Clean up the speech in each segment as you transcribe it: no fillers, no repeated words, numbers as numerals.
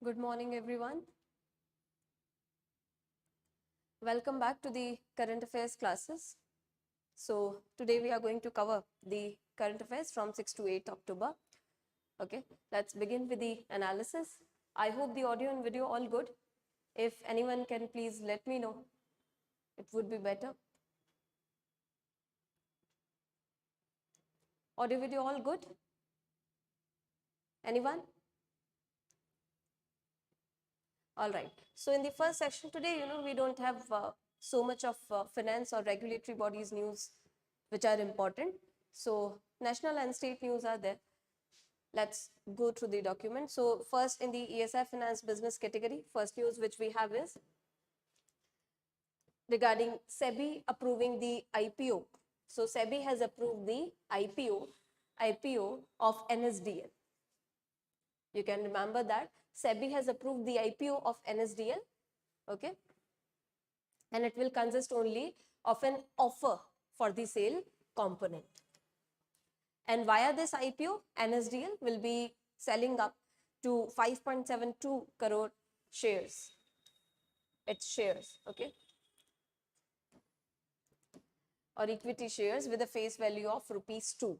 Good morning, everyone. Welcome back to the current affairs classes. So today we are going to cover the current affairs from 6 to 8 October. Okay, let's begin with the analysis. I hope the audio and video all good. If anyone can please let me know, it would be better. Audio video all good? Anyone? All right. So in the first section today, we don't have so much of finance or regulatory bodies news which are important. So national and state news are there. Let's go through the document. So first in the ESI finance business category, first news which we have is regarding SEBI approving the IPO. So SEBI has approved the IPO of NSDL. You can remember that SEBI has approved the IPO of NSDL, okay, and it will consist only of an offer for the sale component. And via this IPO, NSDL will be selling up to 5.72 crore shares, its shares, okay, or equity shares with a face value of ₹2.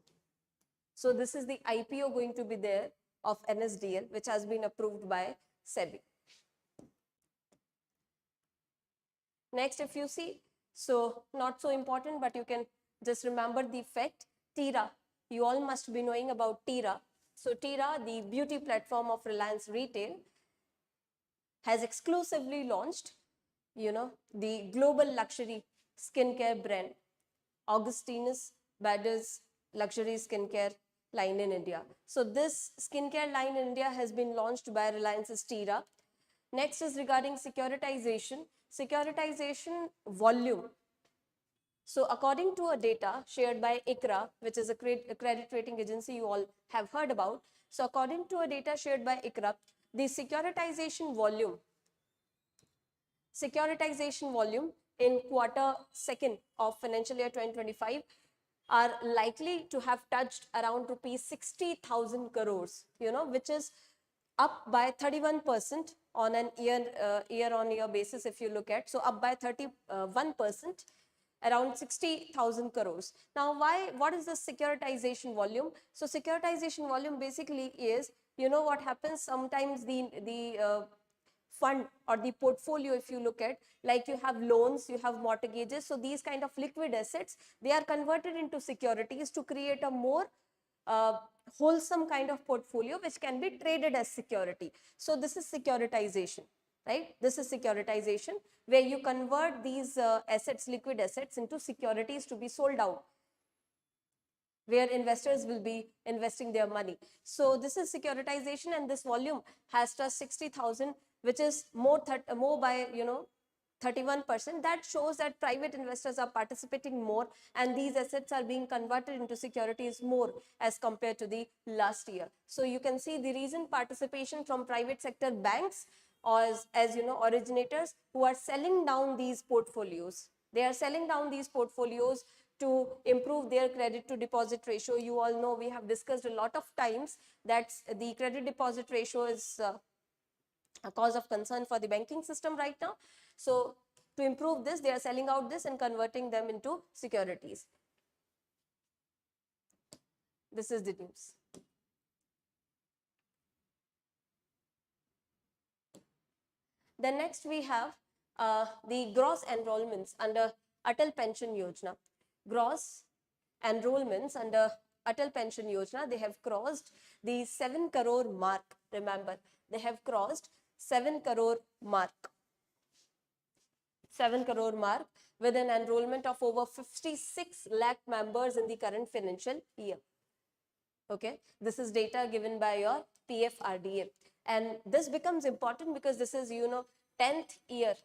So this is the IPO going to be there of NSDL, which has been approved by SEBI. Next, if you see, so not so important, but you can just remember the fact, TIRA. You all must be knowing about TIRA. So TIRA, the beauty platform of Reliance Retail, has exclusively launched, the global luxury skincare brand, Augustinus Bader's luxury skincare line in India. So this skincare line in India has been launched by Reliance's TIRA. Next is regarding securitization. Securitization volume. So according to a data shared by ICRA, which is a credit rating agency you all have heard about. So according to a data shared by ICRA, the securitization volume in Q2 of financial year 2025 are likely to have touched around ₹60,000 crores, which is up by 31% on an year-on-year basis if you look at. So up by 31%, around 60,000 crores. Now what is the securitization volume? So securitization volume basically is, what happens sometimes the fund or the portfolio, if you look at, like you have loans, you have mortgages, so these kind of liquid assets, they are converted into securities to create a more wholesome kind of portfolio which can be traded as security. So this is securitization, right? This is securitization where you convert these assets, liquid assets, into securities to be sold out, where investors will be investing their money. So this is securitization, and this volume has touched 60,000, which is more by 31%. That shows that private investors are participating more, and these assets are being converted into securities more as compared to the last year. So you can see the recent participation from private sector banks as originators who are selling down these portfolios. They are selling down these portfolios to improve their credit to deposit ratio. You all know, we have discussed a lot of times that the credit deposit ratio is a cause of concern for the banking system right now. So to improve this, they are selling out this and converting them into securities. This is the news. Then next we have the gross enrollments under Atal Pension Yojana. Gross enrollments under Atal Pension Yojana, they have crossed the 7 crore mark. Remember, they have crossed 7 crore mark. 7 crore mark with an enrollment of over 56 lakh members in the current financial year. Okay, this is data given by your PFRDA, and this becomes important because this is 10th year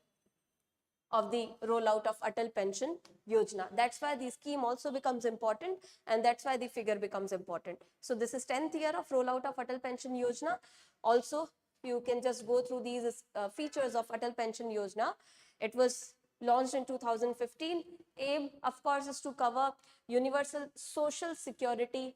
of the rollout of Atal Pension Yojana. That's why the scheme also becomes important, and that's why the figure becomes important. So this is 10th year of rollout of Atal Pension Yojana. Also, you can just go through these features of Atal Pension Yojana. It was launched in 2015. Aim, of course, is to cover universal social security,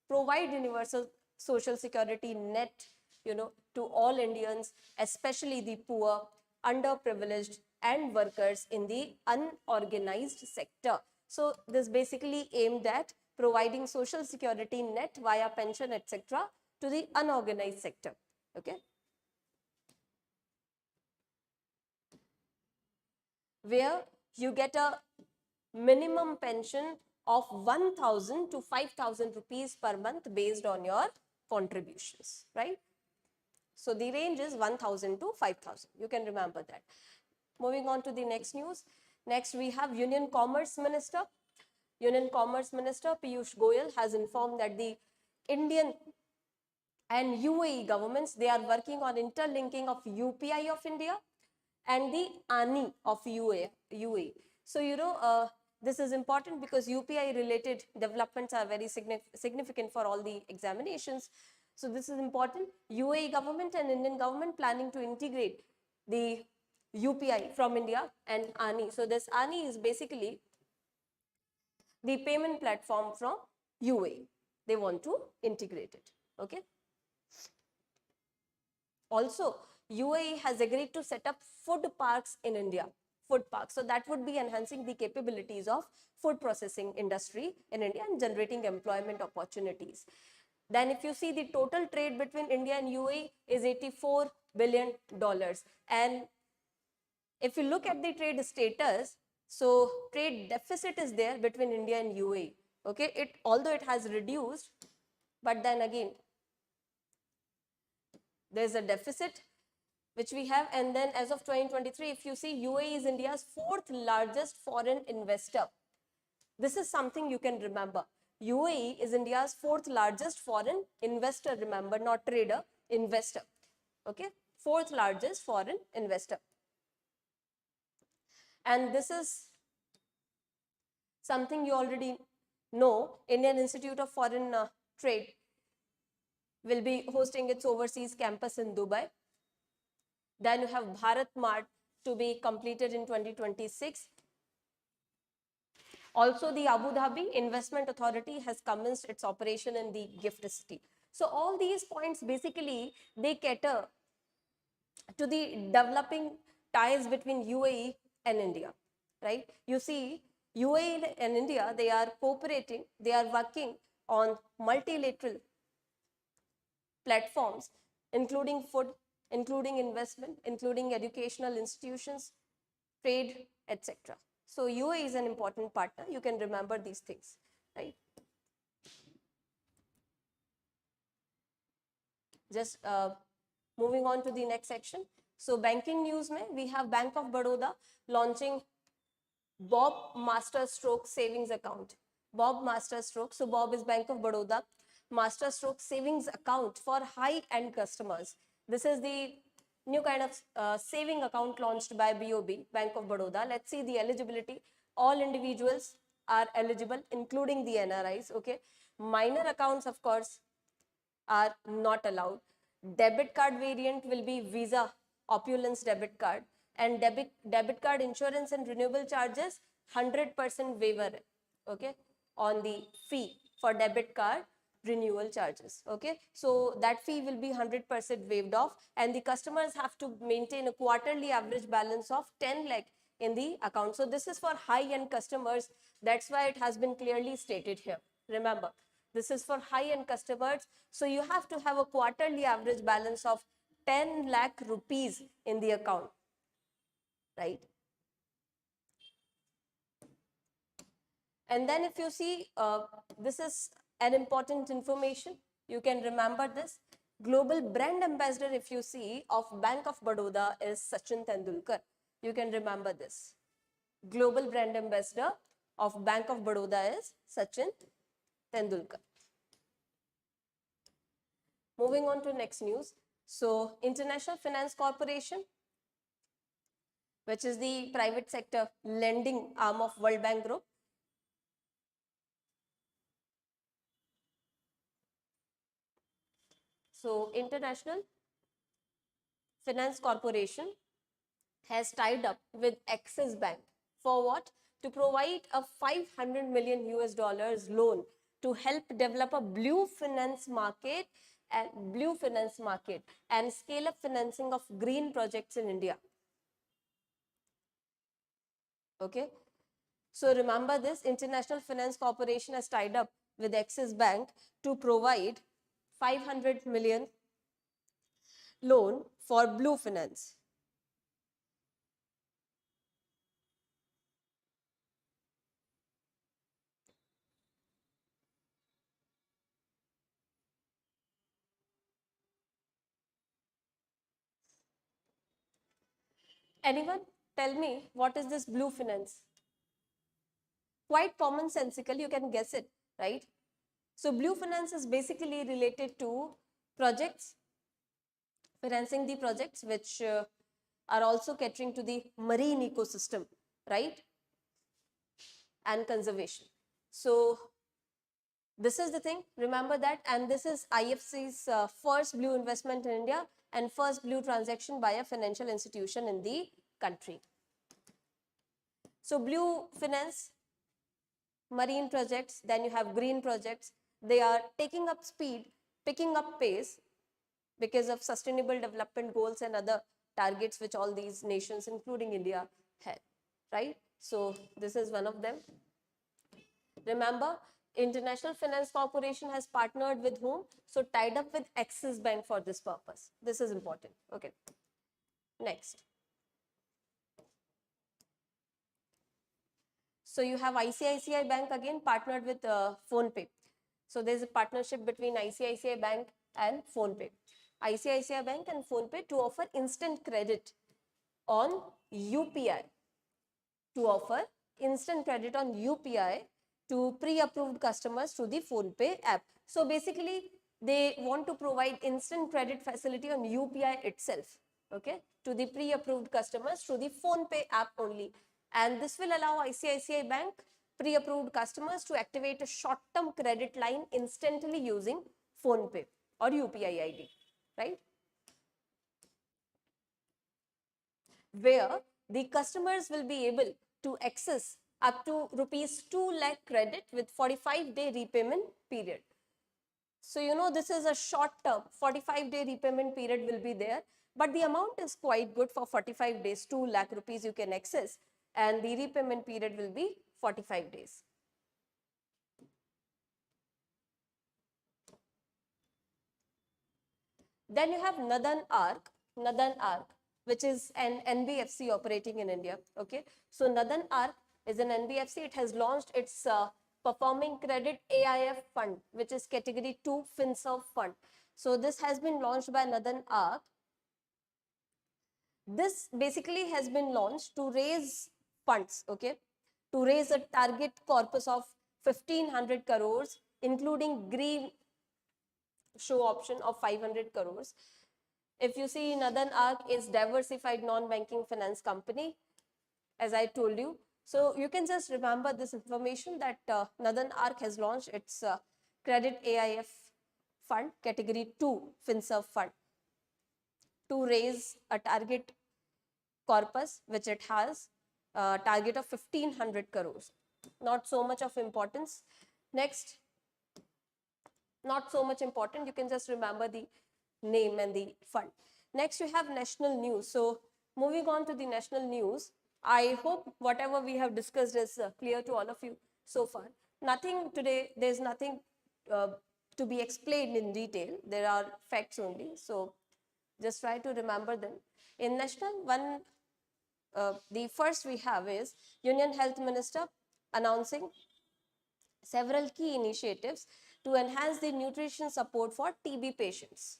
provide universal social security net, to all Indians, especially the poor, underprivileged, and workers in the unorganized sector. So this basically aimed at providing social security net via pension, etc., to the unorganized sector. Okay. Where you get a minimum pension of 1,000 to 5,000 rupees per month based on your contributions, right? So the range is 1,000 to 5,000. You can remember that. Moving on to the next news. Next, we have Union Commerce Minister. Union Commerce Minister Piyush Goyal has informed that the Indian and UAE governments, they are working on interlinking of UPI of India and the ANI of UAE. So, this is important because UPI related developments are very significant for all the examinations. So this is important. UAE government and Indian government planning to integrate the UPI from India and ANI. So this ANI is basically the payment platform from UAE. They want to integrate it. Okay. Also, UAE has agreed to set up food parks in India. Food parks. So that would be enhancing the capabilities of food processing industry in India and generating employment opportunities. Then if you see, the total trade between India and UAE is $84 billion. And if you look at the trade status, so trade deficit is there between India and UAE. Okay, although it has reduced, but then again, there's a deficit which we have. And then as of 2023, if you see, UAE is India's 4th largest foreign investor. This is something you can remember. UAE is India's 4th largest foreign investor, remember, not trader, investor. Okay, 4th largest foreign investor. And this is something you already know. Indian Institute of Foreign Trade will be hosting its overseas campus in Dubai. Then you have Bharat Mart to be completed in 2026. Also, the Abu Dhabi Investment Authority has commenced its operation in the Gift City. So all these points basically, they cater to the developing ties between UAE and India, right? You see, UAE and India, they are cooperating, they are working on multilateral platforms, including food, including investment, including educational institutions, trade, etc. So UAE is an important partner. You can remember these things, right? Just moving on to the next section. So banking news mein, we have Bank of Baroda launching Bob Master Stroke Savings Account. Bob Master Stroke. So Bob is Bank of Baroda Master Stroke Savings Account for high-end customers. This is the new kind of saving account launched by BOB, Bank of Baroda. Let's see the eligibility. All individuals are eligible, including the NRIs. Okay. Minor accounts, of course, are not allowed. Debit card variant will be Visa Opulence debit card, and debit card insurance and renewable charges 100% waiver, okay, on the fee for debit card renewal charges. Okay, so that fee will be 100% waived off, and the customers have to maintain a quarterly average balance of 10 lakh in the account. So this is for high-end customers. That's why it has been clearly stated here. Remember, this is for high-end customers. So you have to have a quarterly average balance of 10 lakh rupees in the account, right? And then if you see, this is an important information. You can remember this. Global brand ambassador, if you see, of Bank of Baroda is Sachin Tendulkar. You can remember this. Global brand ambassador of Bank of Baroda is Sachin Tendulkar. Moving on to next news. So International Finance Corporation, which is the private sector lending arm of World Bank Group, so International Finance Corporation has tied up with Axis Bank for what? To provide a $500 million US loan to help develop a blue finance market and blue finance market and scale up financing of green projects in India. Okay. So remember this, International Finance Corporation has tied up with Axis Bank to provide 500 million loan for blue finance. Anyone tell me what is this blue finance? Quite commonsensical, you can guess it, right? So blue finance is basically related to projects, financing the projects which are also catering to the marine ecosystem, right? And conservation. So this is the thing, remember that, and this is IFC's first blue investment in India and first blue transaction by a financial institution in the country. So blue finance, marine projects, then you have green projects. They are taking up speed, picking up pace because of sustainable development goals and other targets which all these nations, including India, have, right? So this is one of them. Remember, International Finance Corporation has partnered with whom? So tied up with Axis Bank for this purpose. This is important. Okay. Next. So you have ICICI Bank again partnered with PhonePe. So there is a partnership between ICICI Bank and PhonePe. ICICI Bank and PhonePe to offer instant credit on UPI. To offer instant credit on UPI to pre-approved customers through the PhonePe app. So basically, they want to provide instant credit facility on UPI itself, okay, to the pre-approved customers through the PhonePe app only. And this will allow ICICI Bank pre-approved customers to activate a short-term credit line instantly using PhonePe or UPI ID, right? Where the customers will be able to access up to rupees 2 lakh credit with 45-day repayment period. So, you know, this is a short term, 45-day repayment period will be there, but the amount is quite good for 45 days, 2 lakh rupees you can access, and the repayment period will be 45 days. Then you have Nadan Arc, which is an NBFC operating in India. Okay, so Nadan Arc is an NBFC. It has launched its performing credit AIF fund, which is category 2 FinServ fund. So this has been launched by Nadan Arc. This basically has been launched to raise funds, okay, to raise a target corpus of 1500 crores, including green show option of 500 crores. If you see, Nadan Arc is diversified non-banking finance company, as I told you. So you can just remember this information that Nadan Arc has launched its credit AIF fund, category 2 FinServ fund, to raise a target corpus which it has target of 1500 crores. Not so much of importance. Next, not so much important, you can just remember the name and the fund. Next, we have national news. So moving on to the national news, I hope whatever we have discussed is clear to all of you so far. Nothing today, there's nothing to be explained in detail. There are facts only. So just try to remember them. In national, the first we have is Union Health Minister announcing several key initiatives to enhance the nutrition support for TB patients.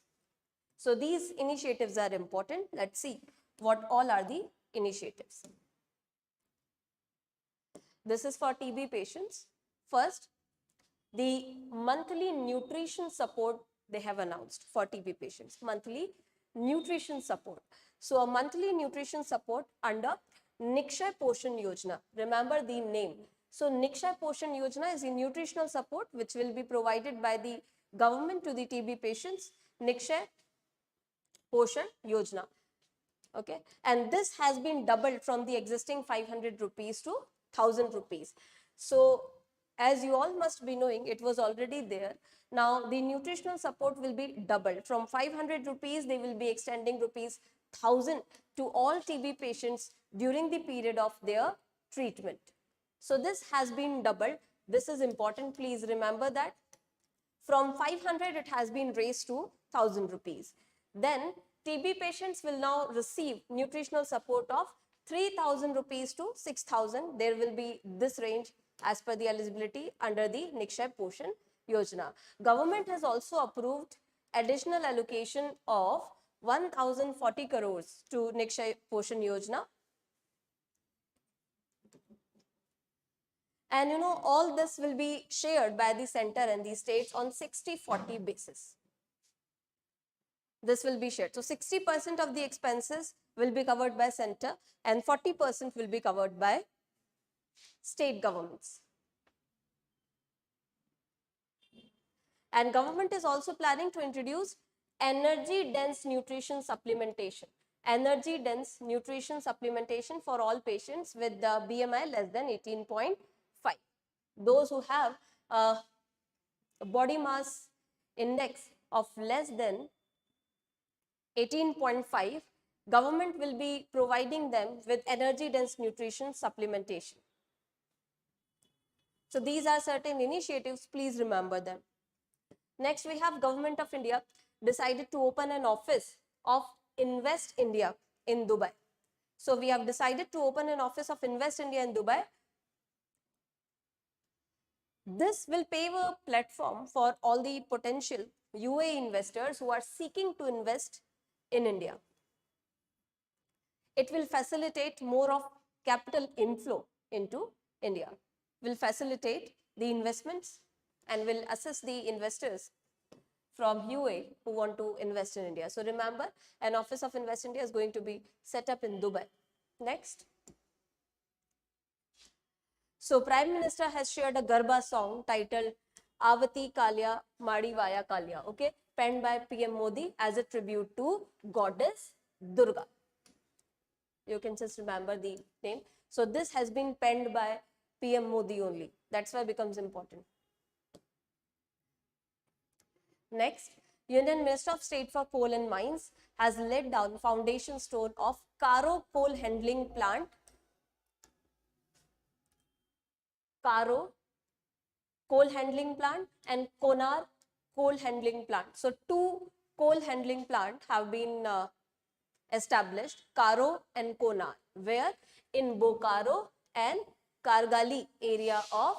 So these initiatives are important. Let's see what all are the initiatives. This is for TB patients. First, the monthly nutrition support they have announced for TB patients. Monthly nutrition support. So a monthly nutrition support under Nikshay Poshan Yojana. Remember the name. So Nikshay Poshan Yojana is a nutritional support which will be provided by the government to the TB patients. Nikshay Poshan Yojana. Okay, and this has been doubled from the existing 500 rupees to 1000 rupees. So as you all must be knowing, it was already there. Now the nutritional support will be doubled. From 500 rupees, they will be extending rupees 1000 to all TB patients during the period of their treatment. So this has been doubled. This is important. Please remember that. From 500, it has been raised to 1000 rupees. Then TB patients will now receive nutritional support of 3000 rupees to 6000. There will be this range as per the eligibility under the Nikshay Poshan Yojana. Government has also approved additional allocation of 1040 crores to Nikshay Poshan Yojana. And all this will be shared by the center and the states on 60-40 basis. This will be shared. So 60% of the expenses will be covered by center and 40% will be covered by state governments. And government is also planning to introduce energy dense nutrition supplementation. Energy dense nutrition supplementation for all patients with the BMI less than 18.5. Those who have a body mass index of less than 18.5, government will be providing them with energy dense nutrition supplementation. So these are certain initiatives, please remember them. Next, we have Government of India decided to open an office of Invest India in Dubai. So we have decided to open an office of Invest India in Dubai. This will pave a platform for all the potential UAE investors who are seeking to invest in India. It will facilitate more of capital inflow into India, will facilitate the investments and will assist the investors from UAE who want to invest in India. So remember, an office of Invest India is going to be set up in Dubai. Next. So Prime Minister has shared a Garba song titled Avati Kalya Madi Vaya Kalya, okay, penned by PM Modi as a tribute to goddess Durga. You can just remember the name. So this has been penned by PM Modi only. That's why it becomes important. Next, Union Minister of State for Coal and Mines has laid down foundation stone of Karo coal handling plant. Karo coal handling plant and Konar coal handling plant. So two coal handling plant have been established, Karo and Konar, where in Bokaro and Kargali area of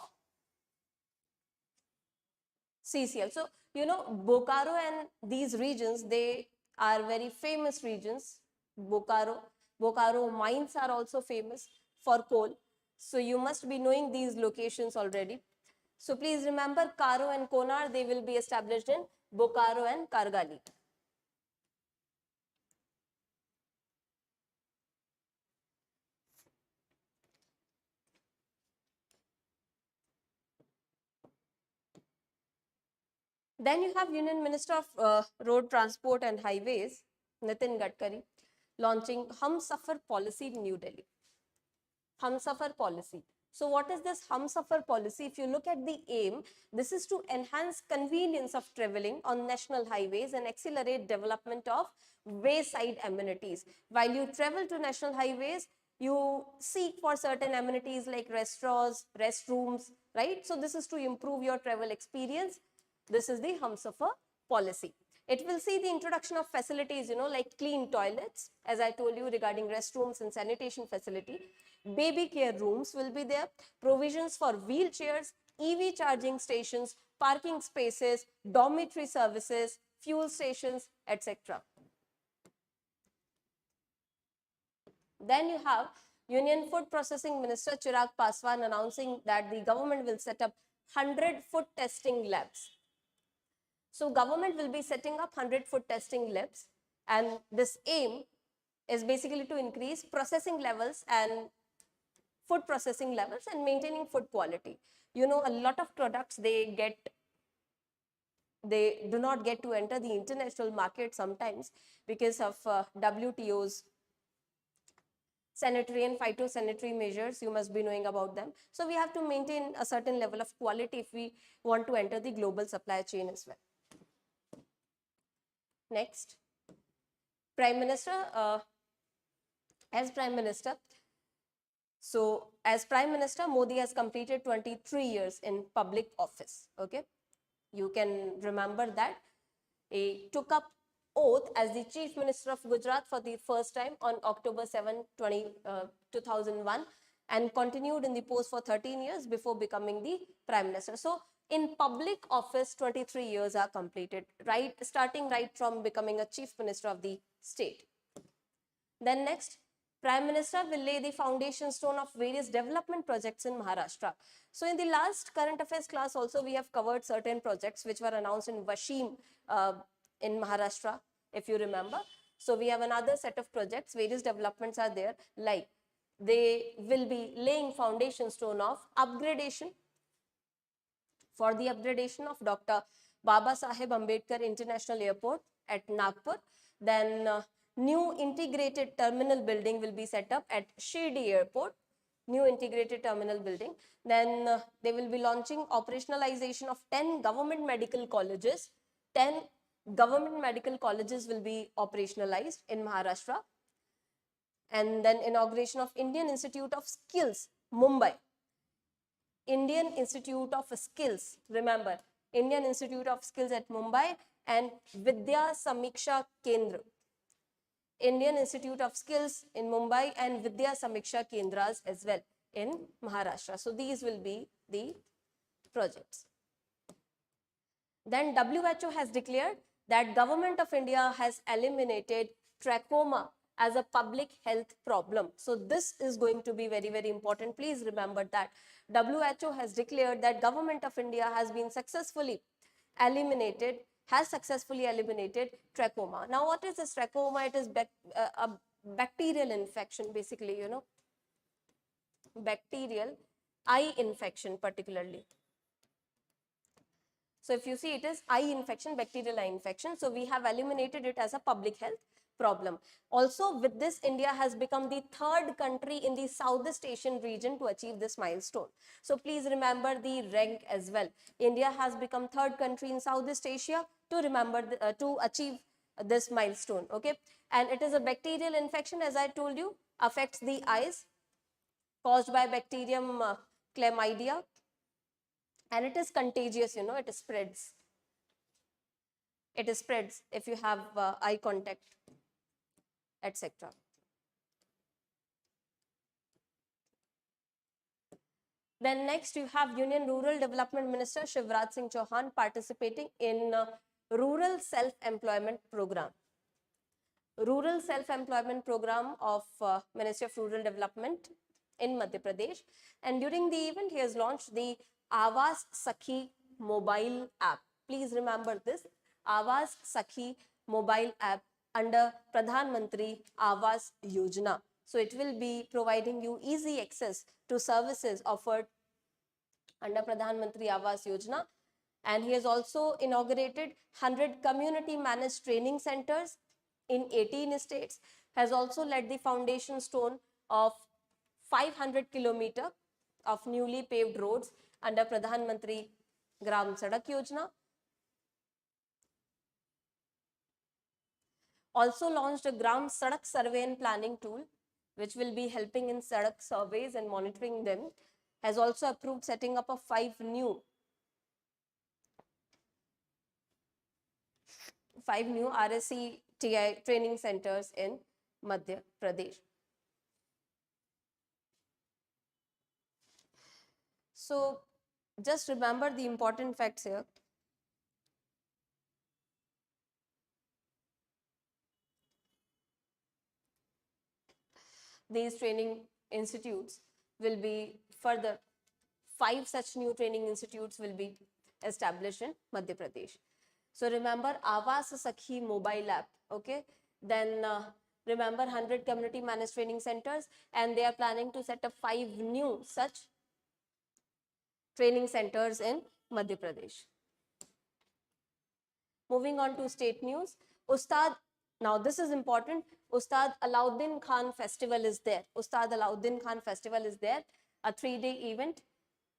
CCL. So Bokaro and these regions, they are very famous regions. Bokaro mines are also famous for coal. So you must be knowing these locations already. So please remember, Karo and Konar, they will be established in Bokaro and Kargali. Then you have Union Minister of Road Transport and Highways, Nitin Gadkari, launching Humsafar policy in New Delhi. Humsafar policy. So what is this Humsafar policy? If you look at the aim, this is to enhance convenience of traveling on national highways and accelerate development of wayside amenities. While you travel to national highways, you seek for certain amenities like restaurants, restrooms, right? So this is to improve your travel experience. This is the Humsafar policy. It will see the introduction of facilities, like clean toilets, as I told you regarding restrooms and sanitation facility. Baby care rooms will be there, provisions for wheelchairs, EV charging stations, parking spaces, dormitory services, fuel stations, etc. Then you have Union Food Processing Minister Chirag Paswan announcing that the government will set up 100 food testing labs. So government will be setting up 100 food testing labs, and this aim is basically to increase processing levels and food processing levels and maintaining food quality. A lot of products, they do not get to enter the international market sometimes because of WTO's sanitary and phytosanitary measures, you must be knowing about them. So we have to maintain a certain level of quality if we want to enter the global supply chain as well. Next, Prime Minister, as Prime Minister, so as Prime Minister, Modi has completed 23 years in public office. Okay, you can remember that. He took up oath as the Chief Minister of Gujarat for the first time on October 7, 2001 and continued in the post for 13 years before becoming the Prime Minister. So in public office, 23 years are completed, starting right from becoming a Chief Minister of the state. Then next, Prime Minister will lay the foundation stone of various development projects in Maharashtra. So in the last current affairs class also, we have covered certain projects which were announced in Washim in Maharashtra, if you remember. So we have another set of projects, various developments are there, like they will be laying foundation stone of upgradation, for the upgradation of Dr. Baba Saheb Ambedkar International Airport at Nagpur. Then new integrated terminal building will be set up at Shirdi Airport, new integrated terminal building. Then they will be launching operationalization of 10 government medical colleges. 10 government medical colleges will be operationalized in Maharashtra. And then inauguration of Indian Institute of Skills, Mumbai. Indian Institute of Skills, remember, Indian Institute of Skills at Mumbai, and Vidya Samiksha Kendra. Indian Institute of Skills in Mumbai and Vidya Samiksha Kendras as well in Maharashtra. So these will be the projects. Then WHO has declared that Government of India has eliminated trachoma as a public health problem. So this is going to be very, very important. Please remember that WHO has declared that Government of India has successfully eliminated trachoma. Now, what is this trachoma? It is a bacterial infection, basically, you know, bacterial eye infection particularly. So if you see, it is eye infection, bacterial eye infection. So we have eliminated it as a public health problem. Also, with this, India has become the third country in the Southeast Asian region to achieve this milestone. So please remember the rank as well. India has become third country in Southeast Asia to achieve this milestone. Okay, and it is a bacterial infection, as I told you, affects the eyes, caused by bacterium chlamydia, and it is contagious. You know, it spreads. It spreads if you have eye contact, etc. Then next, you have Union Rural Development Minister Shivraj Singh Chauhan participating in Rural Self-Employment Program. Rural Self-Employment Program of Ministry of Rural Development in Madhya Pradesh. And during the event, he has launched the Awas Sakhi mobile app. Please remember this, Awas Sakhi mobile app under Pradhan Mantri Awas Yojana. So it will be providing you easy access to services offered under Pradhan Mantri Awas Yojana. And he has also inaugurated 100 community managed training centers in 18 states, has also laid the foundation stone of 500 kilometers of newly paved roads under Pradhan Mantri Gram Sadak Yojana. Also launched a Gram Sadak survey and planning tool, which will be helping in Sadak surveys and monitoring them. Has also approved setting up of 5 new RSC TI training centers in Madhya Pradesh. So just remember the important facts here. These training institutes will be further, 5 such new training institutes will be established in Madhya Pradesh. So remember Awas Sakhi mobile app, okay? Then remember 100 community managed training centers, and they are planning to set up 5 new such training centers in Madhya Pradesh. Moving on to state news, Ustad Now this is important. Ustad Alauddin Khan festival is there. Ustad Alauddin Khan festival is there. A 3-day event.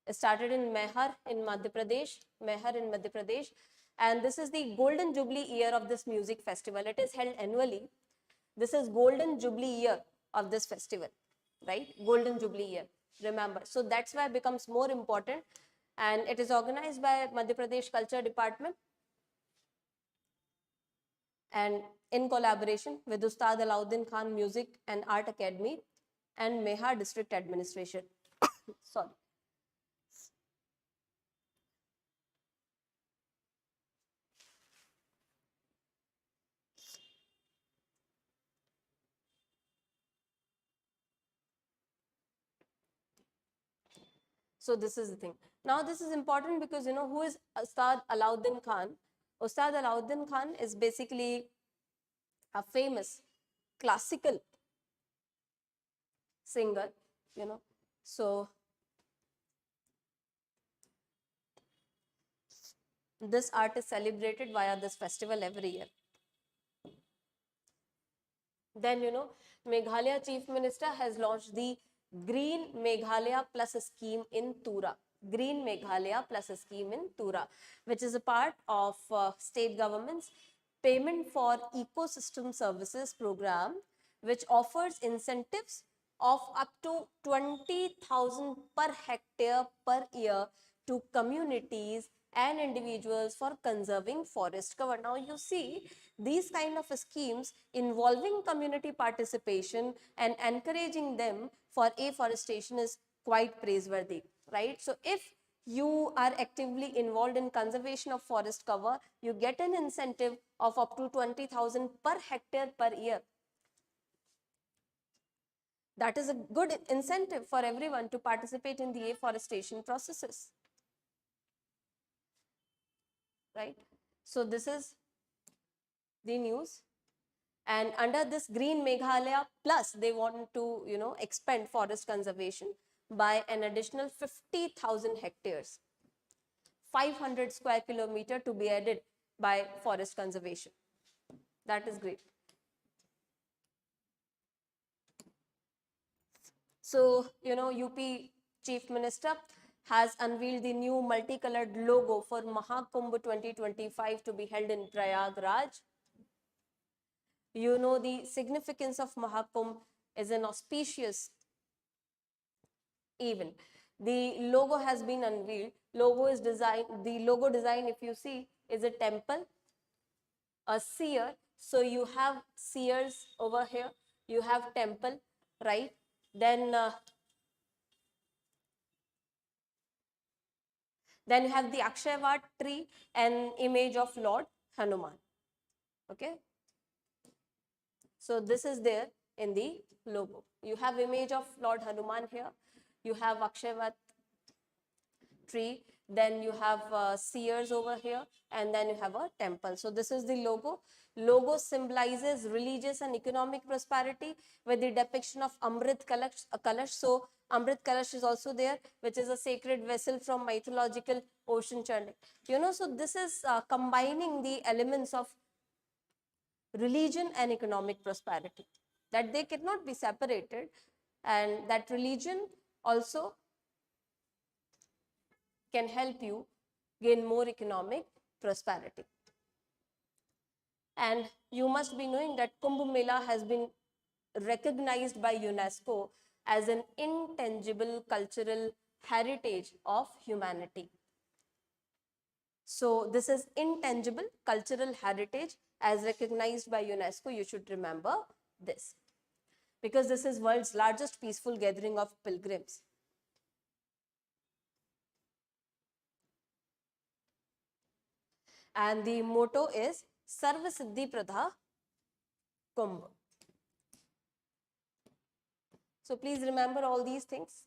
It started in Mehar in Madhya Pradesh. Mehar in Madhya Pradesh. And this is the golden jubilee year of this music festival. It is held annually. This is golden jubilee year of this festival, right? Golden jubilee year. Remember. So that's why it becomes more important. And it is organized by Madhya Pradesh Culture Department, and in collaboration with Ustad Alauddin Khan Music and Art Academy and Mehar District Administration. Sorry. So this is the thing. Now this is important because you know who is Ustad Alauddin Khan. Ustad Alauddin Khan is basically a famous classical singer, you know. So this art is celebrated via this festival every year. Then, you know, Meghalaya Chief Minister has launched the Green Meghalaya Plus scheme in Tura. Green Meghalaya Plus scheme in Tura, which is a part of state government's Payment for Ecosystem Services program, which offers incentives of up to 20,000 per hectare per year to communities and individuals for conserving forest cover. Now you see, these kind of schemes involving community participation and encouraging them for afforestation is quite praiseworthy, right? So if you are actively involved in conservation of forest cover, you get an incentive of up to 20,000 per hectare per year. That is a good incentive for everyone to participate in the afforestation processes, right? So this is the news. And under this Green Meghalaya Plus, they want to, you know, expand forest conservation by an additional 50,000 hectares, 500 square kilometer to be added by forest conservation. That is great. So, you know, UP Chief Minister has unveiled the new multicolored logo for Mahakumbh 2025 to be held in Prayagraj. You know, the significance of Mahakumbh is an auspicious event. The logo has been unveiled. Logo is designed, the logo design, if you see, is a temple, a seer. So you have seers over here, you have temple, right? Then you have the Akshayavad tree and image of Lord Hanuman. Okay. So this is there in the logo. You have image of Lord Hanuman here. You have Akshayavad tree. Then you have seers over here, and then you have a temple. So this is the logo. Logo symbolizes religious and economic prosperity with the depiction of Amrit Kalash. So Amrit Kalash is also there, which is a sacred vessel from mythological ocean churning. You know, so this is combining the elements of religion and economic prosperity, that they cannot be separated, and that religion also can help you gain more economic prosperity. And you must be knowing that Kumbh Mela has been recognized by UNESCO as an intangible cultural heritage of humanity. So this is intangible cultural heritage as recognized by UNESCO. You should remember this, because this is world's largest peaceful gathering of pilgrims. And the motto is Sarva Siddhi Pradha Kumbh. So please remember all these things.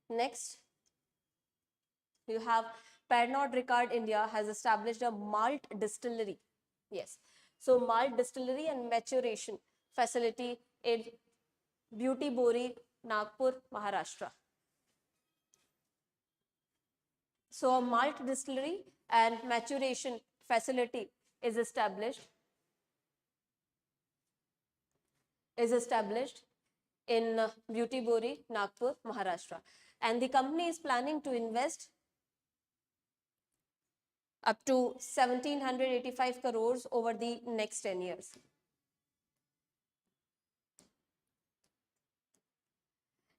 Next, you have Pernod Ricard India has established a malt distillery. Yes. So malt distillery and maturation facility in Beauty Bori, Nagpur, Maharashtra. So a malt distillery and maturation facility is established in Butibori, Nagpur, Maharashtra. And the company is planning to invest up to 1785 crores over the next 10 years.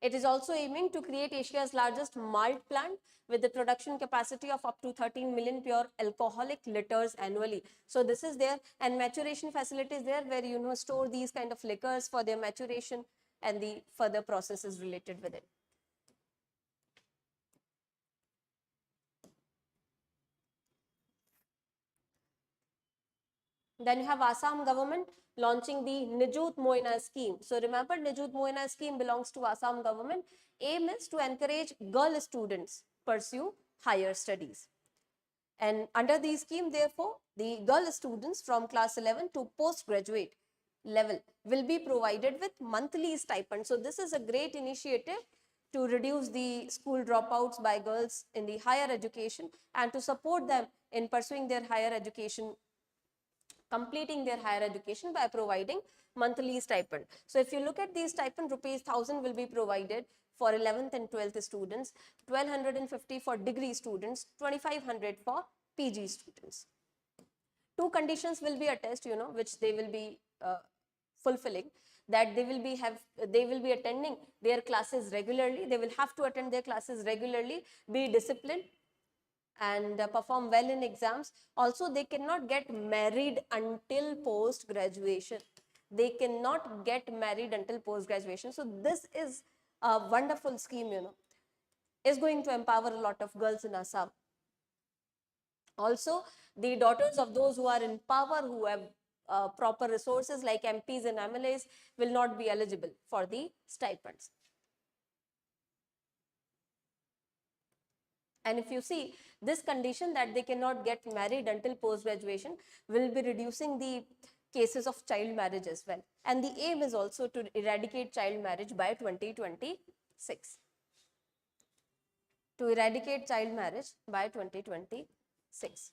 It is also aiming to create Asia's largest malt plant with the production capacity of up to 13 million pure alcoholic liters annually. So this is there, and maturation facilities there where store these kind of liquors for their maturation and the further processes related with it. Then you have Assam government launching the Nijut Moina scheme. So remember, Nijut Moina scheme belongs to Assam government. Aim is to encourage girl students pursue higher studies. And under the scheme, therefore, the girl students from class 11 to postgraduate level will be provided with monthly stipend. So this is a great initiative to reduce the school dropouts by girls in the higher education and to support them in pursuing their higher education, completing their higher education by providing monthly stipend. So if you look at these stipend, rupees 1000 will be provided for 11th and 12th students, 1250 for degree students, 2500 for PG students. Two conditions will be attached, which they will be fulfilling, that they will be attending their classes regularly. They will have to attend their classes regularly, be disciplined, and perform well in exams. Also, they cannot get married until post graduation. They cannot get married until post graduation. So this is a wonderful scheme, is going to empower a lot of girls in Assam. Also, the daughters of those who are in power, who have proper resources like MPs and MLAs, will not be eligible for the stipends. And if you see, this condition that they cannot get married until post graduation will be reducing the cases of child marriage as well. And the aim is also to eradicate child marriage by 2026. To eradicate child marriage by 2026.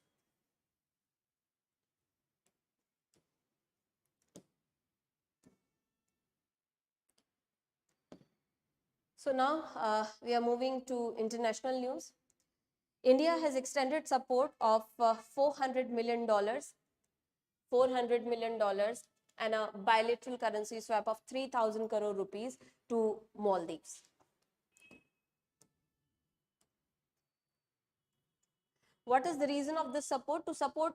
So now we are moving to international news. India has extended support of $400 million and a bilateral currency swap of 3,000 crore rupees to Maldives. What is the reason of this support? To support,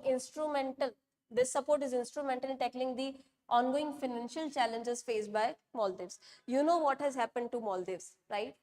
instrumental. This support is instrumental in tackling the ongoing financial challenges faced by Maldives. You know what has happened to Maldives, right?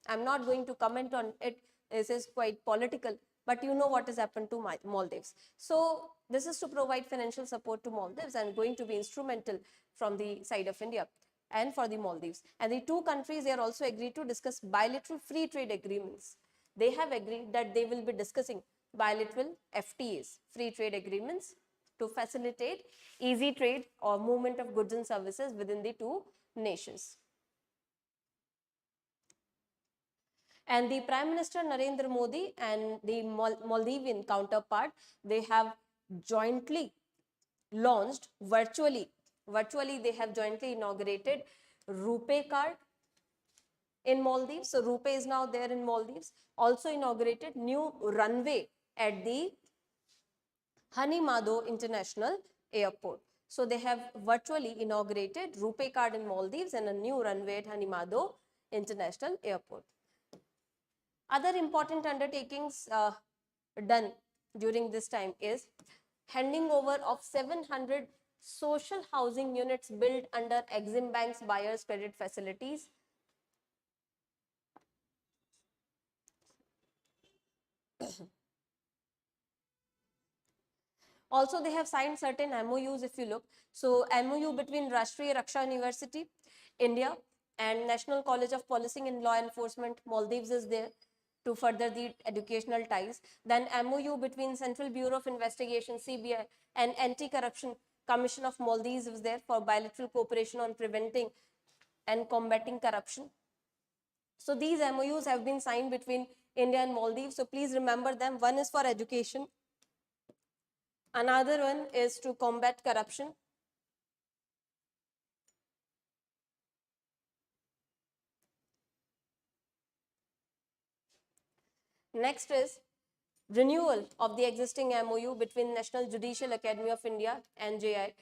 I'm not going to comment on it. This is quite political, but you know what has happened to Maldives. So this is to provide financial support to Maldives and going to be instrumental from the side of India and for the Maldives. And the two countries, they are also agreed to discuss bilateral free trade agreements. They have agreed that they will be discussing bilateral FTAs, free trade agreements, to facilitate easy trade or movement of goods and services within the two nations. And the Prime Minister Narendra Modi and the Maldivian counterpart, they have jointly launched virtually they have jointly inaugurated RuPay card in Maldives. So RuPay is now there in Maldives. Also inaugurated new runway at the Hanimado International Airport. So they have virtually inaugurated RuPay card in Maldives and a new runway at Hanimado International Airport. Other important undertakings done during this time is handing over of 700 social housing units built under Exim Bank's buyers credit facilities. Also, they have signed certain MOUs if you look. So, MOU between Rashtriya Raksha University, India, and National College of Policing and Law Enforcement, Maldives is there to further the educational ties. Then MOU between Central Bureau of Investigation, CBI, and Anti-Corruption Commission of Maldives is there for bilateral cooperation on preventing and combating corruption. So these MOUs have been signed between India and Maldives. So please remember them. One is for education Another one is to combat corruption. Next is renewal of the existing MOU between National Judicial Academy of India (NJI)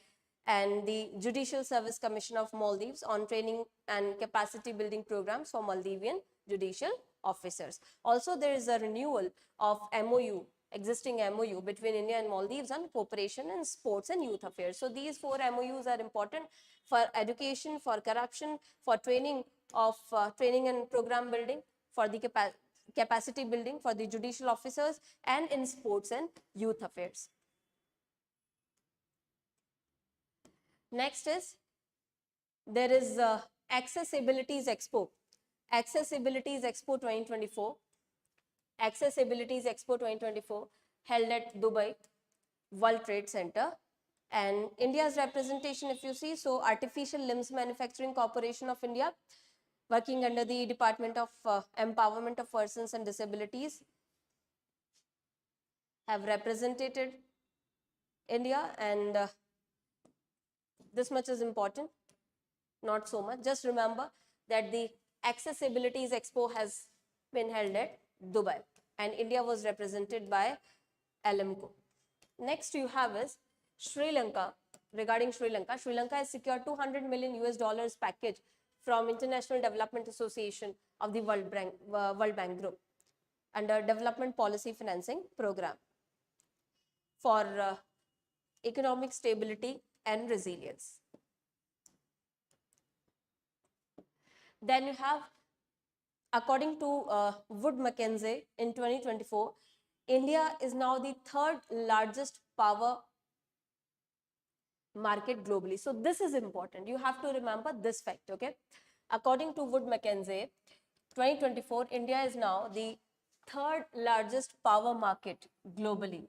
and the Judicial Service Commission of Maldives on training and capacity building programs for Maldivian judicial officers. Also, there is a renewal of MOU, existing MOU between India and Maldives on cooperation in sports and youth affairs. So these 4 MOUs are important for education, for corruption, for training and program building, for the capacity building for the judicial officers, and in sports and youth affairs. Next is, there is Accessibilities Expo. Accessibilities Expo 2024. Accessibilities Expo 2024 held at Dubai World Trade Center. And India's representation, if you see, so Artificial Limbs Manufacturing Corporation of India, working under the Department of Empowerment of Persons and Disabilities, have represented India, and this much is important, not so much. Just remember that the Accessibilities Expo has been held at Dubai and India was represented by LMCO. Next you have is Sri Lanka. Regarding Sri Lanka, Sri Lanka has secured $200 million package from International Development Association of the World Bank Group under Development Policy Financing Program for economic stability and resilience. Then you have, according to Wood Mackenzie in 2024, India is now the 3rd largest power market globally. So this is important. You have to remember this fact, okay? According to Wood Mackenzie, 2024, India is now the 3rd largest power market globally,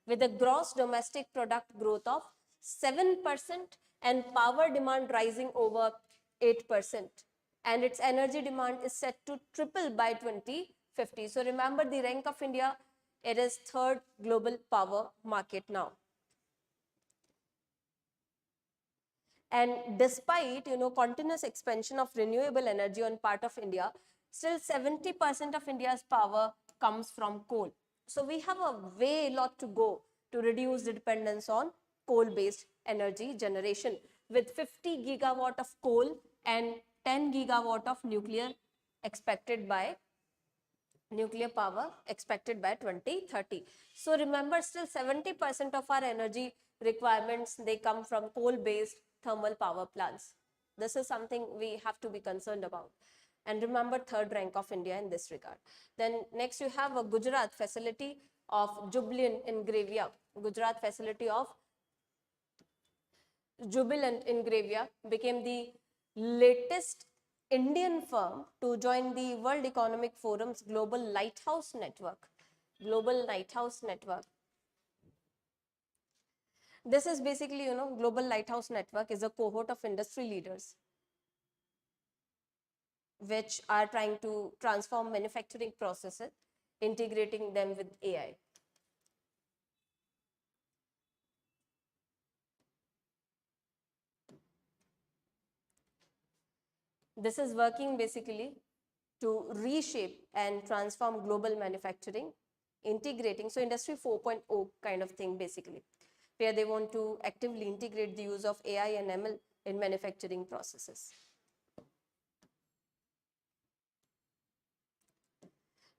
with a gross domestic product growth of 7% and power demand rising over 8%. And its energy demand is set to triple by 2050. So remember the rank of India, it is 3rd global power market now. And despite, continuous expansion of renewable energy on part of India, still 70% of India's power comes from coal. So we have a lot to go to reduce the dependence on coal-based energy generation, with 50 gigawatt of coal and 10 gigawatt of nuclear power expected by 2030. So remember, still 70% of our energy requirements, they come from coal-based thermal power plants. This is something we have to be concerned about. And remember, 3rd rank of India in this regard. Then next you have a Gujarat facility of Jubilant Engravia. Gujarat facility of Jubilant Engravia became the latest Indian firm to join the World Economic Forum's Global Lighthouse Network. Global Lighthouse Network. This is basically, Global Lighthouse Network is a cohort of industry leaders which are trying to transform manufacturing processes, integrating them with AI. This is working basically to reshape and transform global manufacturing, integrating, so Industry 4.0 kind of thing basically, where they want to actively integrate the use of AI and ML in manufacturing processes.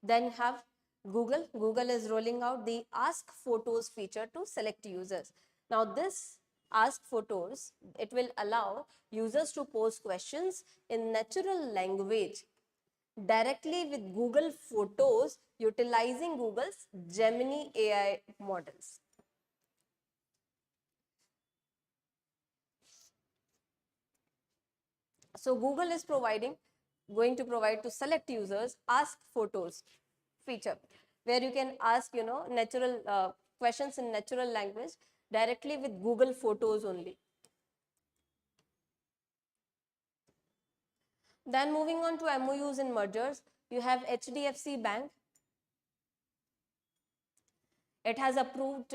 Then you have Google. Google is rolling out the Ask Photos feature to select users. Now this Ask Photos, it will allow users to pose questions in natural language directly with Google Photos utilizing Google's Gemini AI models. So Google is going to provide to select users Ask Photos feature, where you can ask, natural questions in natural language directly with Google Photos only. Then moving on to MOUs and mergers, you have HDFC Bank. It has approved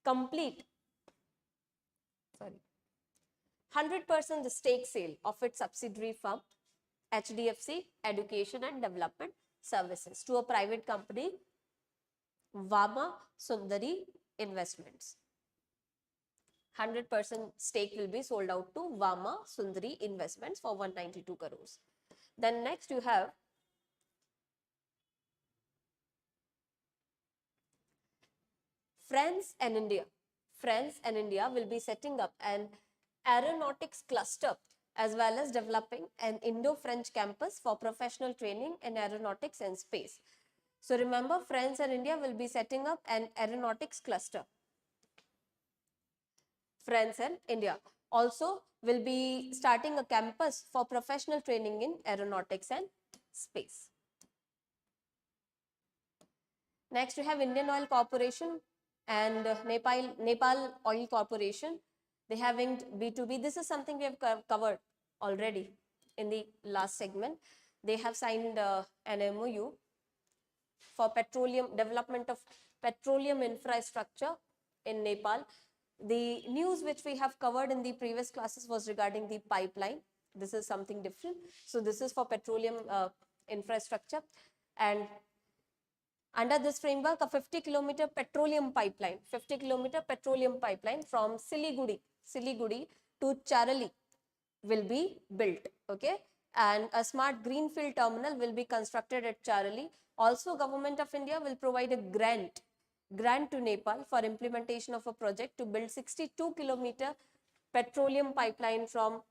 complete 100% stake sale of its subsidiary firm HDFC Education and Development Services to a private company, Vama Sundari Investments. 100% stake will be sold out to Vama Sundari Investments for 192 crores. Then next you have France and India. France and India will be setting up an aeronautics cluster as well as developing an Indo-French campus for professional training in aeronautics and space. So remember, France and India will be setting up an aeronautics cluster. France and India also will be starting a campus for professional training in aeronautics and space. Next, we have Indian Oil Corporation and Nepal Oil Corporation. They have inked B2B. This is something we have covered already in the last segment. They have signed an MOU for development of petroleum infrastructure in Nepal. The news which we have covered in the previous classes was regarding the pipeline. This is something different. So this is for petroleum infrastructure, and under this framework, a 50-kilometer petroleum pipeline from Siliguri to Charali will be built, okay? And a smart greenfield terminal will be constructed at Charali. Also, Government of India will provide a grant to Nepal for implementation of a project to build 62-kilometer petroleum pipeline from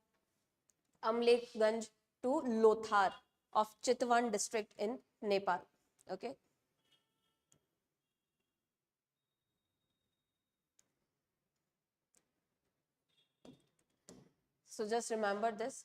Amlekganj to Lothar of Chitwan district in Nepal, okay? So just remember this.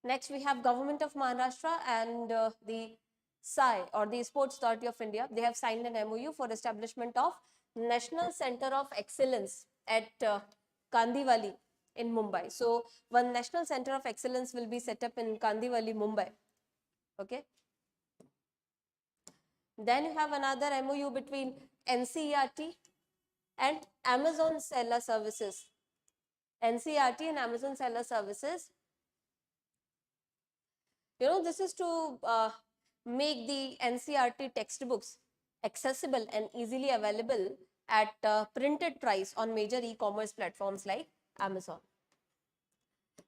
Next, we have Government of Maharashtra and the SAI or the Sports Authority of India. They have signed an MOU for establishment of National Center of Excellence at Kandivali in Mumbai. So one National Center of Excellence will be set up in Kandivali, Mumbai. Okay. Then you have another MOU between NCERT and Amazon Seller Services. NCERT and Amazon Seller Services. You know, this is to make the NCERT textbooks accessible and easily available at printed price on major e-commerce platforms like Amazon.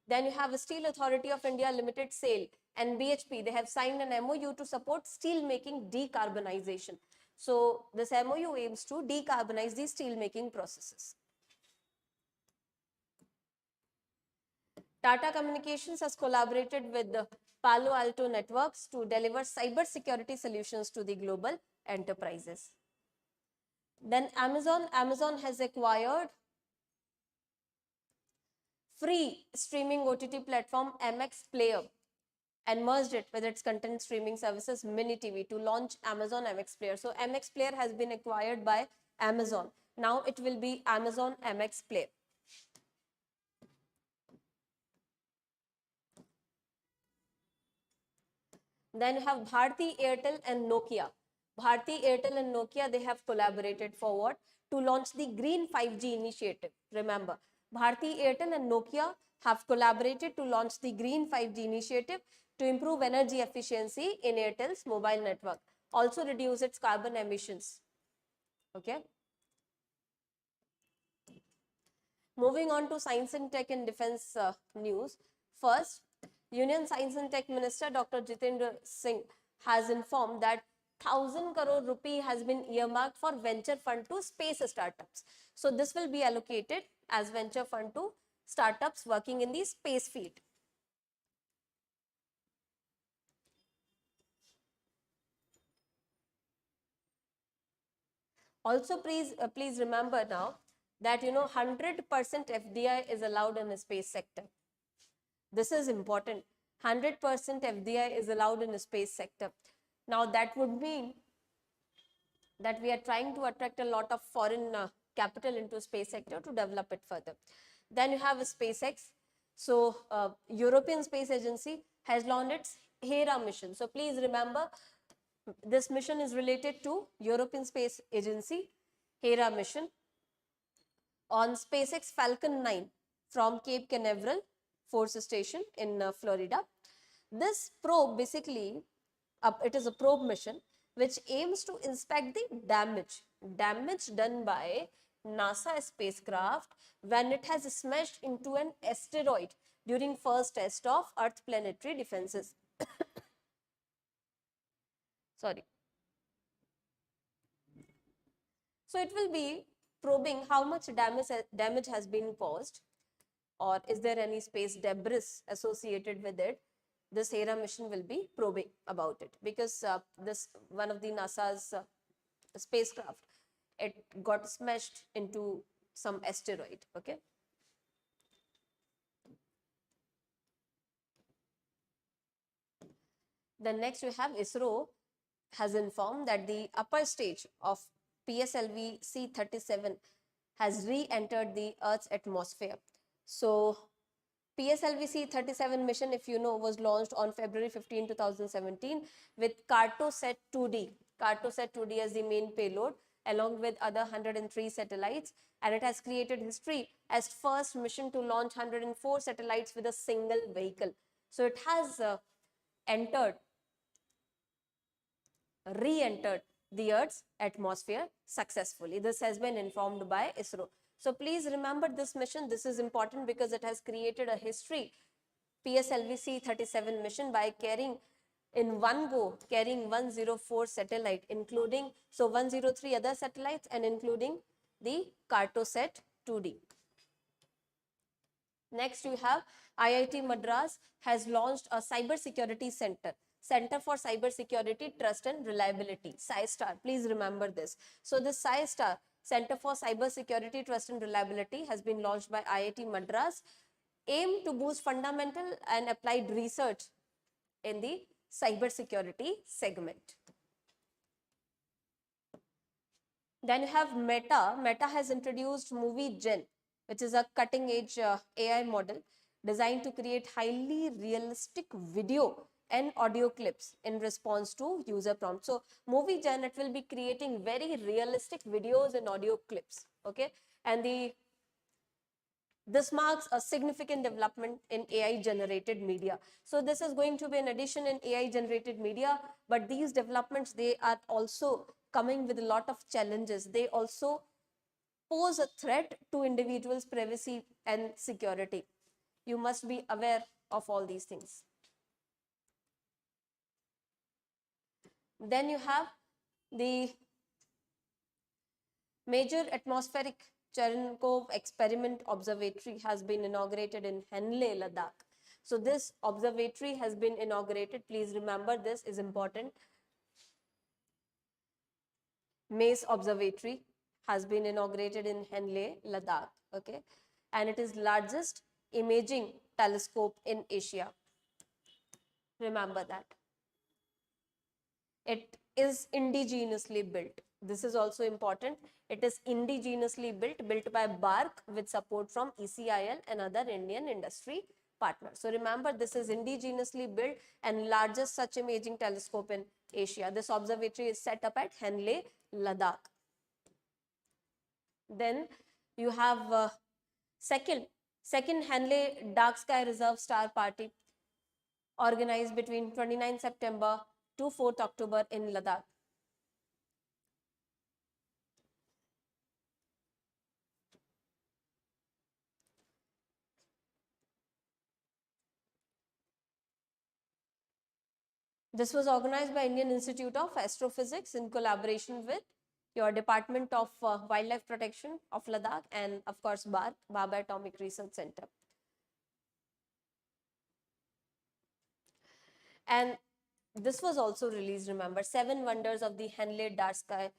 Then you have a Steel Authority of India Limited SAIL and BHP. They have signed an MOU to support steel making decarbonization. So this MOU aims to decarbonize the steel making processes. Tata Communications has collaborated with the Palo Alto Networks to deliver cyber security solutions to the global enterprises. Then Amazon has acquired free streaming OTT platform MX Player and merged it with its content streaming services Mini TV to launch Amazon MX Player. So MX Player has been acquired by Amazon. Now it will be Amazon MX Player. Then you have Bharti Airtel and Nokia. Bharti Airtel and Nokia, they have collaborated for what? To launch the Green 5G initiative. Remember, Bharti Airtel and Nokia have collaborated to launch the Green 5G initiative to improve energy efficiency in Airtel's mobile network. Also reduce its carbon emissions. Okay. Moving on to Science and Tech and Defense news. First, Union Science and Tech Minister Dr. Jitendra Singh has informed that 1,000 crore rupee has been earmarked for venture fund to space startups. So this will be allocated as venture fund to startups working in the space field. Also, please remember now that 100% FDI is allowed in the space sector. This is important. 100% FDI is allowed in the space sector. Now that would mean that we are trying to attract a lot of foreign capital into space sector to develop it further. Then you have SpaceX. So European Space Agency has launched its HERA mission. So please remember, this mission is related to European Space Agency HERA mission on SpaceX Falcon 9 from Cape Canaveral Force Station in Florida. This probe basically, it is a probe mission which aims to inspect the damage done by NASA spacecraft when it has smashed into an asteroid during first test of Earth planetary defenses. Sorry. So it will be probing how much damage has been caused, or is there any space debris associated with it. This HERA mission will be probing about it, because this one of the NASA's spacecraft, it got smashed into some asteroid. Okay. Then next we have ISRO has informed that the upper stage of PSLV C-37 has re-entered the Earth's atmosphere. So PSLV C-37 mission, if you know, was launched on February 15, 2017 with Cartosat 2D. Cartosat 2D as the main payload, along with other 103 satellites, and it has created history as first mission to launch 104 satellites with a single vehicle. So it has re-entered the Earth's atmosphere successfully. This has been informed by ISRO. So please remember this mission. This is important because it has created a history. PSLV C-37 mission by carrying in one go, carrying 104 satellite, including 103 other satellites and including the Cartosat 2D. Next you have IIT Madras has launched a cyber security center. Center for Cyber Security, Trust and Reliability, CyStar. Please remember this. So this CyStar, Center for Cyber Security, Trust and Reliability, has been launched by IIT Madras, aimed to boost fundamental and applied research in the cyber security segment. Then you have Meta. Meta has introduced Movie Gen, which is a cutting-edge AI model designed to create highly realistic video and audio clips in response to user prompts. So Movie Gen, it will be creating very realistic videos and audio clips. Okay, and this marks a significant development in AI generated media. So this is going to be an addition in AI generated media, but these developments, they are also coming with a lot of challenges. They also pose a threat to individuals' privacy and security. You must be aware of all these things. Then you have the Major Atmospheric Cherenkov Experiment Observatory has been inaugurated in Henley, Ladakh. So this observatory has been inaugurated. Please remember, this is important. MACE Observatory has been inaugurated in Henley, Ladakh. Okay, and it is largest imaging telescope in Asia. Remember that. It is indigenously built. This is also important. It is indigenously built by BARC with support from ECIL and other Indian industry partners. So remember, this is indigenously built and largest such imaging telescope in Asia. This observatory is set up at Henley, Ladakh. Then you have second Henley Dark Sky Reserve Star Party, organized between 29 September to 4th October in Ladakh. This was organized by Indian Institute of Astrophysics in collaboration with your Department of Wildlife Protection of Ladakh and of course BARC, Baba Atomic Research Center. And this was also released, remember, 7 Wonders of the Henley Dark Sky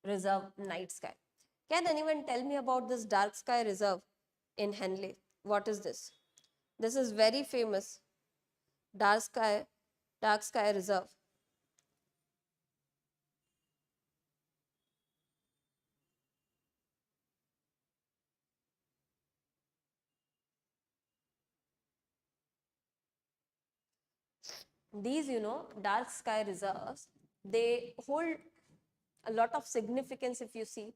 Reserve Night Sky. Can anyone tell me about this Dark Sky Reserve in Henley? What is this? This is very famous Dark Sky Reserve. these, dark sky reserves, they hold a lot of significance if you see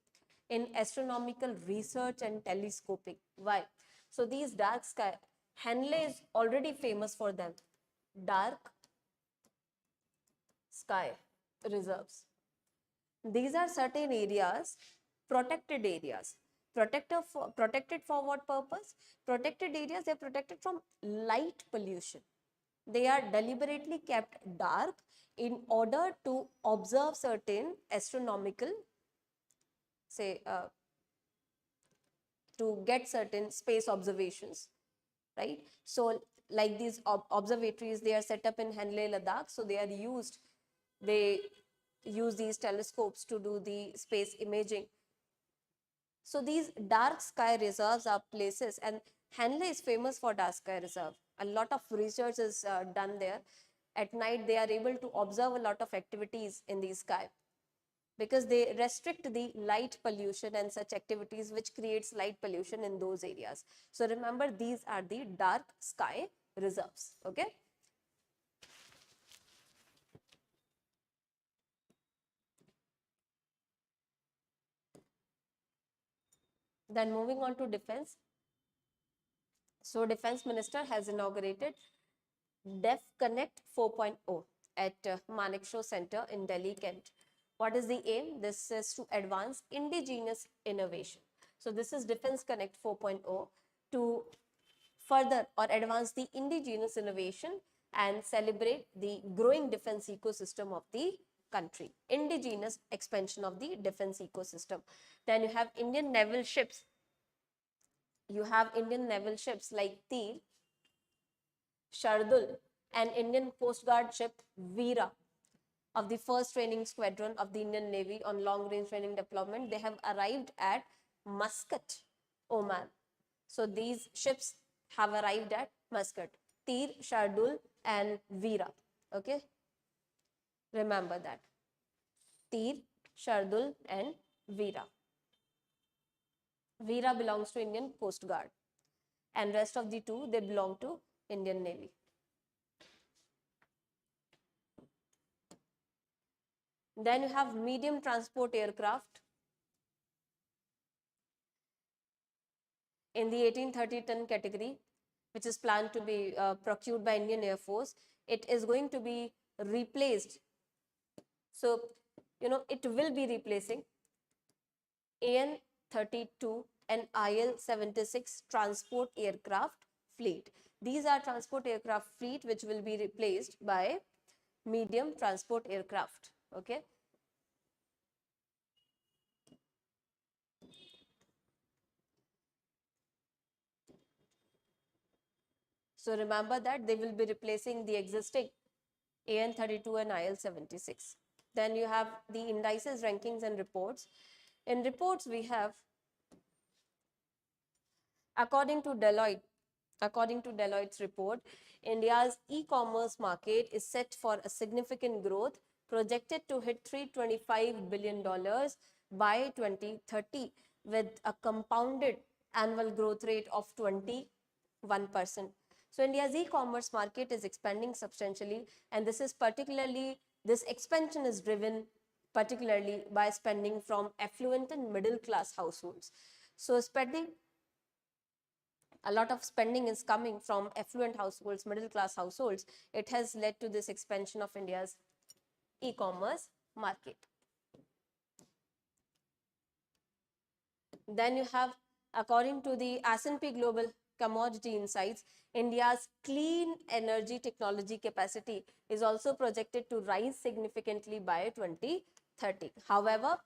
in astronomical research and telescoping. Why? So these dark sky, Henley is already famous for them. Dark sky reserves. These are certain areas, protected areas. Protected for what purpose? Protected areas, they are protected from light pollution. They are deliberately kept dark in order to observe certain astronomical, say, to get certain space observations, right? So like these observatories, they are set up in Henley, Ladakh. So they use these telescopes to do the space imaging. So these dark sky reserves are places, and Henley is famous for dark sky reserve. A lot of research is done there. At night, they are able to observe a lot of activities in the sky because they restrict the light pollution and such activities which creates light pollution in those areas. So remember, these are the dark sky reserves, okay? Then moving on to defense. So Defense Minister has inaugurated Def Connect 4.0 at Manekshaw Center in Delhi, Kent. What is the aim? This is to advance indigenous innovation. So this is Defense Connect 4.0 to further or advance the indigenous innovation and celebrate the growing defense ecosystem of the country. Indigenous expansion of the defense ecosystem. Then you have Indian naval ships. You have Indian naval ships like Tir, Shardul, and Indian Coast Guard ship Veera of the first training squadron of the Indian Navy on long range training deployment. They have arrived at Muscat, Oman. So these ships have arrived at Muscat. Tir, Shardul, and Veera. Okay, remember that. Tir, Shardul, and Veera. Veera belongs to Indian Coast Guard, and rest of the two, they belong to Indian Navy. Then you have medium transport aircraft in the 1830-ton category, which is planned to be procured by Indian Air Force. It is going to be replaced. So, it will be replacing AN-32 and IL-76 transport aircraft fleet. These are transport aircraft fleet which will be replaced by medium transport aircraft. Okay. So remember that they will be replacing the existing AN-32 and IL-76. Then you have the indices, rankings, and reports. In reports, we have, according to Deloitte's report, India's e-commerce market is set for a significant growth, projected to hit $325 billion by 2030, with a compounded annual growth rate of 21%. So India's e-commerce market is expanding substantially, and this expansion is driven particularly by spending from affluent and middle class households. So a lot of spending is coming from affluent households, middle class households. It has led to this expansion of India's e-commerce market. Then you have, according to the S&P Global Commodity Insights, India's clean energy technology capacity is also projected to rise significantly by 2030. However,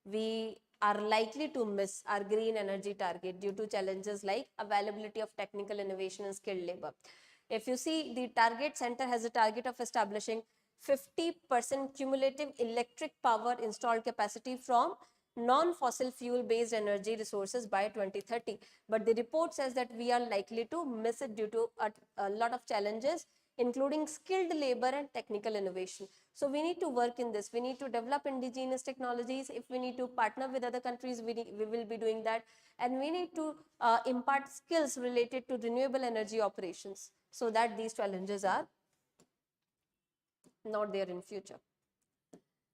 we are likely to miss our green energy target due to challenges like availability of technical innovation and skilled labor. If you see, the target center has a target of establishing 50% cumulative electric power installed capacity from non-fossil fuel based energy resources by 2030. But the report says that we are likely to miss it due to a lot of challenges, including skilled labor and technical innovation. So we need to work in this. We need to develop indigenous technologies. If we need to partner with other countries, we will be doing that. And we need to impart skills related to renewable energy operations so that these challenges are not there in future.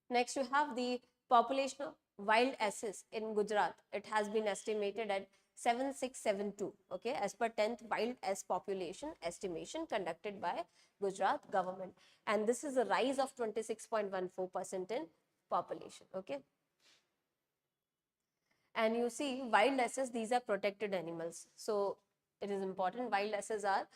Next, you have the population of wild asses in Gujarat. It has been estimated at 7672, okay, as per 10th wild ass population estimation conducted by Gujarat government. And this is a rise of 26.14% in population, okay. And you see, wild asses, these are protected animals. So it is important, wild asses are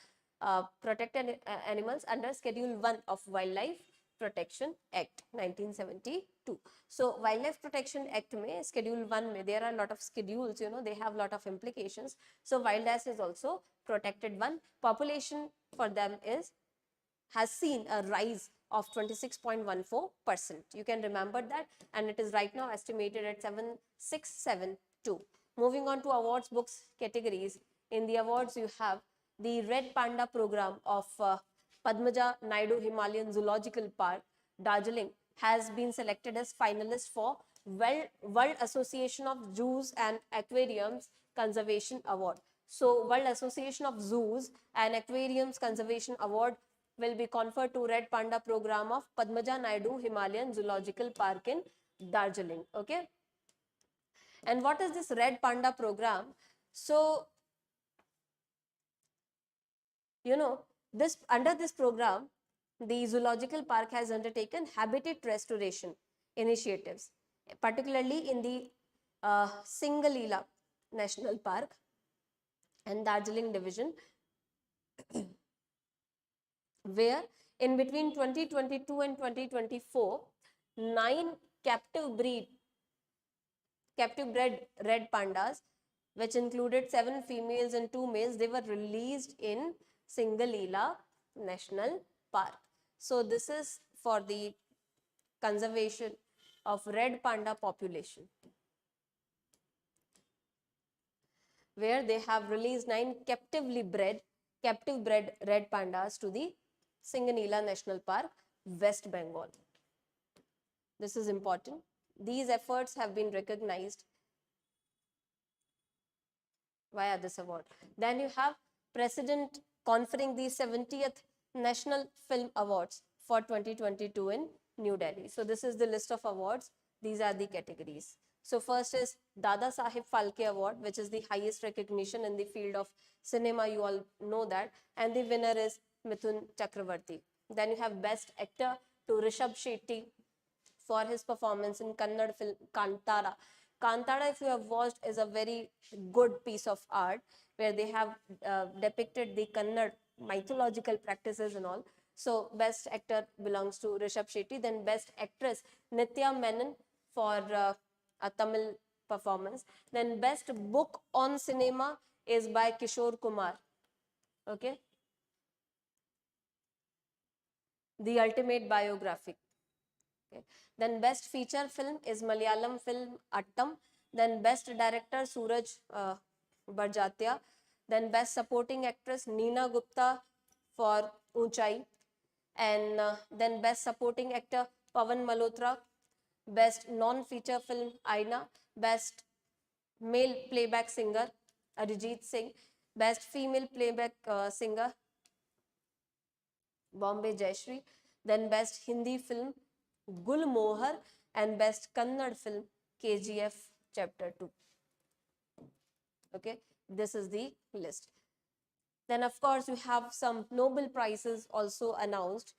protected animals under Schedule 1 of Wildlife Protection Act 1972. So Wildlife Protection Act में Schedule 1 में there are a lot of schedules, you know, they have a lot of implications. So wild ass is also protected one. Population for them has seen a rise of 26.14%. You can remember that, and it is right now estimated at 7672. Moving on to awards books categories. In the awards, you have the Red Panda program of Padmaja Naidu Himalayan Zoological Park, Darjeeling, has been selected as finalist for World Association of Zoos and Aquariums Conservation Award. So, World Association of Zoos and Aquariums Conservation Award will be conferred to Red Panda program of Padmaja Naidu Himalayan Zoological Park in Darjeeling. Okay. And what is this Red Panda program? So, you know, this under this program, the zoological park has undertaken habitat restoration initiatives, particularly in the Singalila National Park and Darjeeling division, where in between 2022 and 2024, 9 captive bred red pandas, which included 7 females and 2 males, they were released in Singalila National Park. So this is for the conservation of red panda population, where they have released 9 captive bred red pandas to the Singalila National Park, West Bengal. This is important. These efforts have been recognized via this award. Then you have President conferring the 70th National Film Awards for 2022 in New Delhi. So this is the list of awards. These are the categories. So first is Dada Saheb Phalke Award, which is the highest recognition in the field of cinema. You all know that. And the winner is Mithun Chakravarti. Then you have Best Actor to Rishabh Shetty for his performance in Kannada film Kantara. Kantara, if you have watched, is a very good piece of art where they have depicted the Kannada mythological practices and all. So Best Actor belongs to Rishabh Shetty. Then Best Actress Nitya Menon for a Tamil performance. Then Best Book on Cinema is by Kishore Kumar. Okay. The Ultimate Biography. Okay. Then Best Feature Film is Malayalam film Attam. Then Best Director Suraj Barjatia. Then Best Supporting Actress Neena Gupta for Unchai. And then Best Supporting Actor Pawan Malhotra. Best Non-Feature Film Aina. Best Male Playback Singer Arijit Singh. Best Female Playback Singer Bombay Jayashree. Then Best Hindi Film Gul Mohar, and Best Kannada Film KGF Chapter 2. Okay, this is the list. Then of course we have some Nobel Prizes also announced.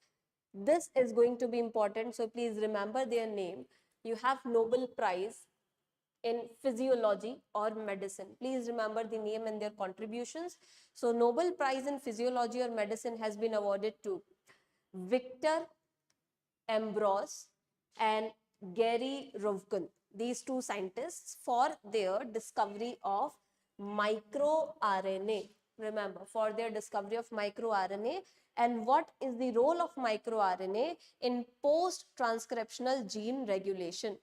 This is going to be important, so please remember their name. You have Nobel Prize in Physiology or Medicine. Please remember the name and their contributions. So Nobel Prize in Physiology or Medicine has been awarded to Victor Ambrose and Gary Ruvkun, these two scientists, for their discovery of microRNA. Remember, for their discovery of microRNA, and what is the role of microRNA in post-transcriptional gene regulation.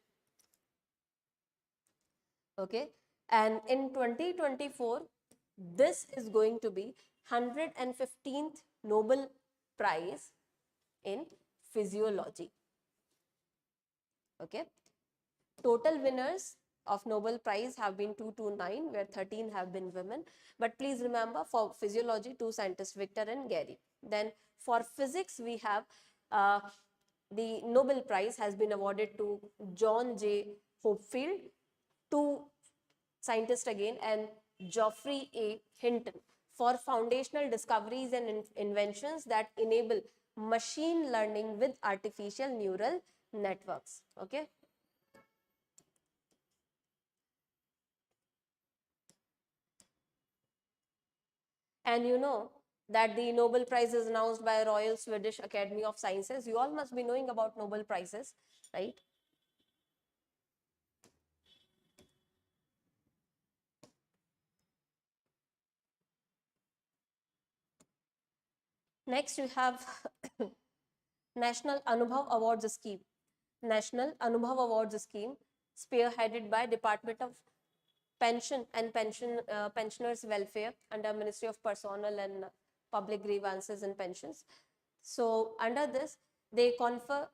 Okay, and in 2024, this is going to be 115th Nobel Prize in Physiology. Okay, total winners of Nobel Prize have been 229, where 13 have been women. But please remember, for physiology, 2 scientists, Victor and Gary. Then for physics, we have the Nobel Prize has been awarded to John J. Hopefield, two scientists again, and Geoffrey A. Hinton for foundational discoveries and inventions that enable machine learning with artificial neural networks. Okay. And you know that the Nobel Prize is announced by Royal Swedish Academy of Sciences. You all must be knowing about Nobel Prizes, right? Next, we have National Anubhav Awards Scheme. National Anubhav Awards Scheme, spearheaded by Department of Pension and Pensioners Welfare under Ministry of Personnel and Public Grievances and Pensions. So under this, they confer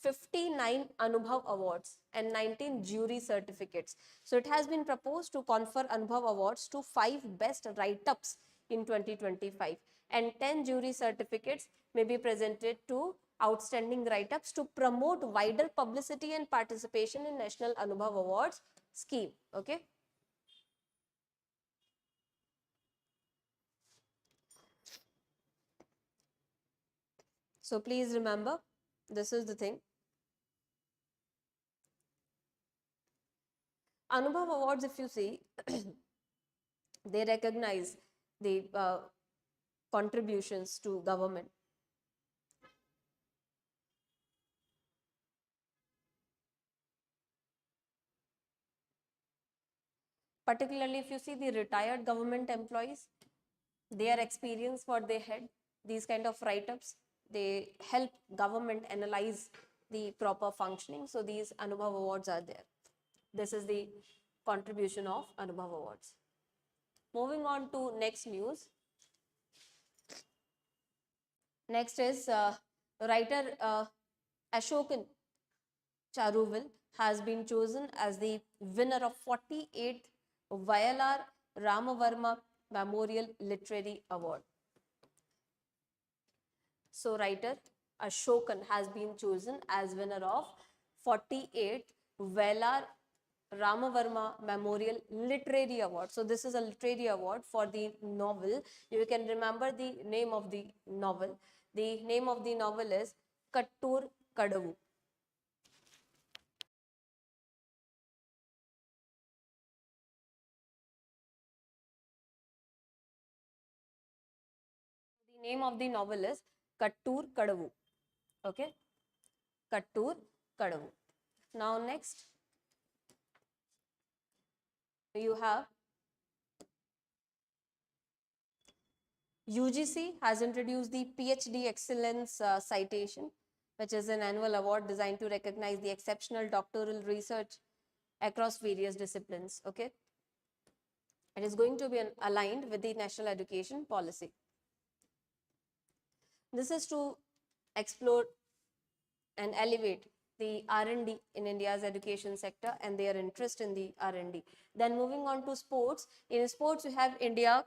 59 Anubhav Awards and 19 jury certificates. So it has been proposed to confer Anubhav Awards to 5 best write-ups in 2025, and 10 jury certificates may be presented to outstanding write-ups to promote wider publicity and participation in National Anubhav Awards scheme. Okay. So please remember, this is the thing. Anubhav Awards, if you see, they recognize the contributions to government. Particularly if you see the retired government employees, their experience, what they had, these kind of write-ups, they help government analyze the proper functioning. So these Anubhav Awards are there. This is the contribution of Anubhav Awards. Moving on to next news. Next is writer Ashokan Charuvil has been chosen as the winner of 48th Vayalar Ramavarma Memorial Literary Award. So writer Ashokan has been chosen as winner of 48th Vayalar Ramavarma Memorial Literary Award. So this is a literary award for the novel. You can remember the name of the novel. The name of the novel is Kattur Kadavu. The name of the novel is Kattur Kadavu. Okay, Kattur Kadavu. Now next, you have UGC has introduced the PhD Excellence Citation, which is an annual award designed to recognize the exceptional doctoral research across various disciplines. Okay, it is going to be aligned with the national education policy. This is to explore and elevate the R&D in India's education sector and their interest in the R&D. Then moving on to sports. In sports, we have India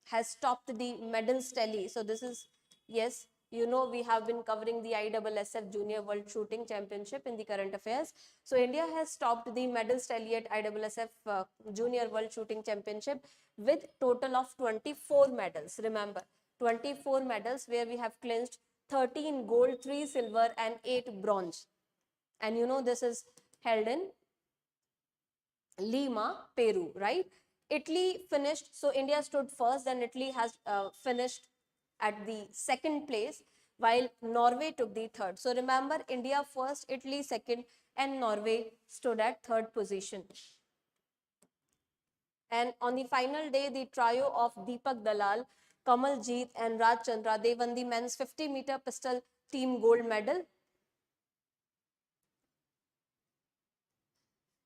has topped the medals tally. So this is, yes, you know, we have been covering the ISSF Junior World Shooting Championship in the current affairs. So India has topped the medals tally at ISSF Junior World Shooting Championship with total of 24 medals. Remember, 24 medals, where we have clinched 13 gold, 3 silver and 8 bronze. And you know, this is held in Lima, Peru, right? Italy finished, so India stood first, and Italy has finished at the second place, while Norway took the third. So remember, India first, Italy second, and Norway stood at third position. And on the final day, the trio of Deepak Dalal, Kamal Jeet and Raj Chandra, they won the men's 50-meter pistol team gold medal.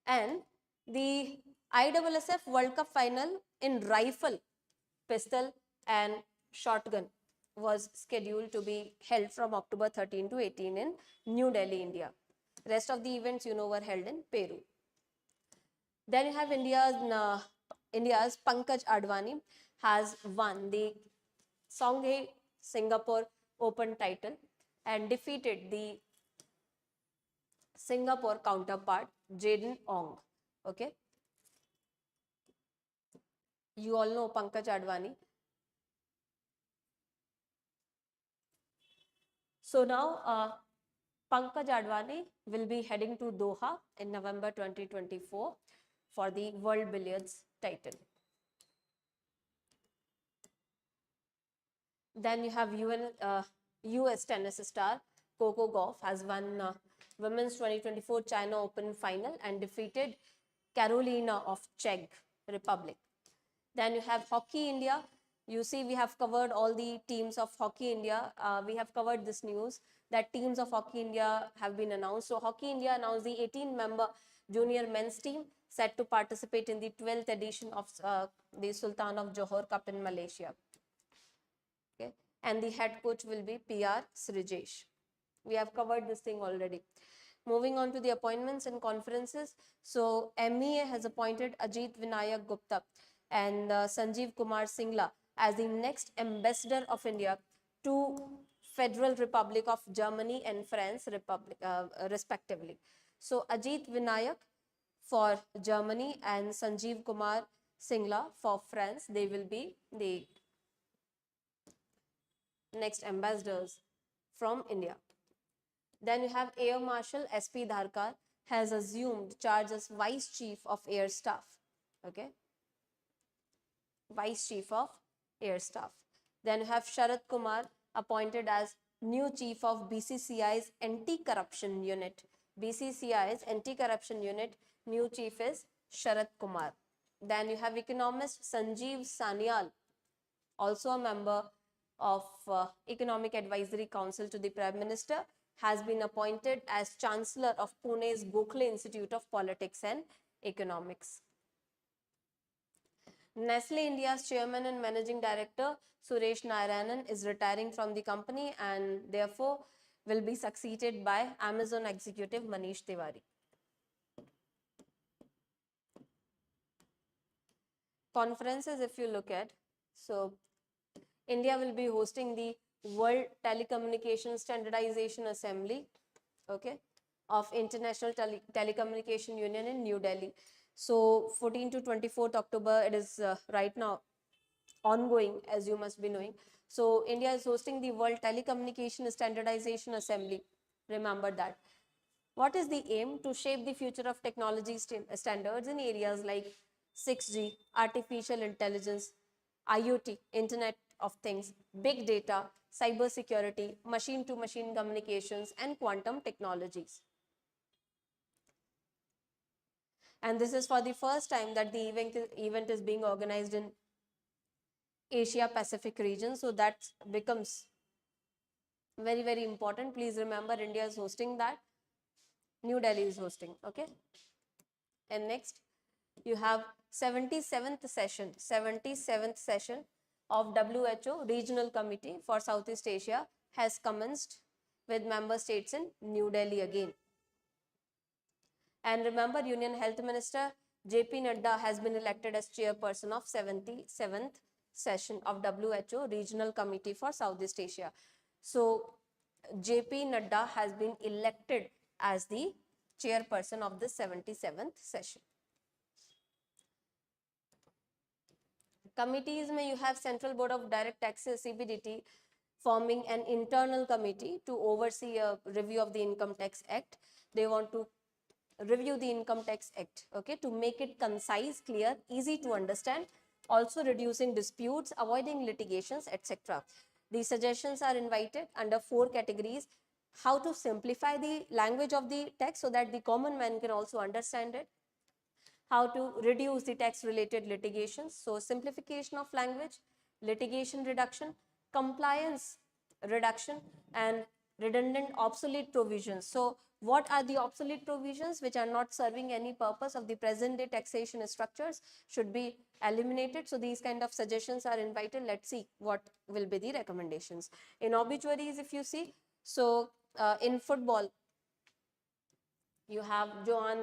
And the ISSF World Cup final in rifle, pistol and shotgun was scheduled to be held from October 13 to 18 in New Delhi, India. Rest of the events, you know, were held in Peru. Then you have India's Pankaj Advani has won the Songhay Singapore Open title and defeated the Singapore counterpart Jaden Ong. Okay. You all know Pankaj Advani. So now Pankaj Advani will be heading to Doha in November 2024 for the World Billiards title. Then you have US tennis star Coco Gauff has won Women's 2024 China Open final and defeated Carolina of Czech Republic. Then you have Hockey India. You see, we have covered all the teams of Hockey India. We have covered this news that teams of Hockey India have been announced. So Hockey India announced the 18-member junior men's team set to participate in the 12th edition of the Sultan of Johor Cup in Malaysia. Okay, and the head coach will be PR Srijesh. We have covered this thing already. Moving on to the appointments and conferences. So MEA has appointed Ajit Vinayak Gupta and Sanjeev Kumar Singla as the next ambassador of India to Federal Republic of Germany and France respectively. So Ajit Vinayak for Germany and Sanjeev Kumar Singla for France, they will be the next ambassadors from India. Then you have Air Marshal SP Dharkar has assumed charge as Vice Chief of Air Staff. Okay, Vice Chief of Air Staff. Then you have Sharat Kumar appointed as new Chief of BCCI's Anti-Corruption Unit. BCCI's Anti-Corruption Unit, new Chief is Sharat Kumar. Then you have economist Sanjeev Sanyal, also a member of Economic Advisory Council to the Prime Minister, has been appointed as Chancellor of Pune's Gokhale Institute of Politics and Economics. Nestle India's Chairman and Managing Director Suresh Narayanan is retiring from the company and therefore will be succeeded by Amazon executive Manish Tiwari. Conferences, if you look at, so India will be hosting the World Telecommunication Standardization Assembly, okay, of International Telecommunication Union in New Delhi. So 14 to 24th October, it is right now ongoing, as you must be knowing. So India is hosting the World Telecommunication Standardization Assembly. Remember that. What is the aim? To shape the future of technology standards in areas like 6G, artificial intelligence, IoT, Internet of Things, big data, cyber security, machine-to-machine communications, and quantum technologies. And this is for the first time that the event is being organized in Asia Pacific region. So that becomes very, very important. Please remember, India is hosting that. New Delhi is hosting. Okay. And next, you have 77th session of WHO Regional Committee for Southeast Asia has commenced with member states in New Delhi again. And remember, Union Health Minister JP Nadda has been elected as chairperson of 77th session of WHO Regional Committee for Southeast Asia. So JP Nadda has been elected as the chairperson of the 77th session. Committees may you have Central Board of Direct Taxes CBDT forming an internal committee to oversee a review of the Income Tax Act. They want to review the Income Tax Act, okay, to make it concise, clear, easy to understand, also reducing disputes, avoiding litigations, etc. These suggestions are invited under 4 categories: how to simplify the language of the tax so that the common man can also understand it, how to reduce the tax related litigations, so simplification of language, litigation reduction, compliance reduction, and redundant obsolete provisions. So what are the obsolete provisions which are not serving any purpose of the present day taxation structures should be eliminated. So these kind of suggestions are invited. Let's see what will be the recommendations. In obituaries, if you see, so in football, you have Johan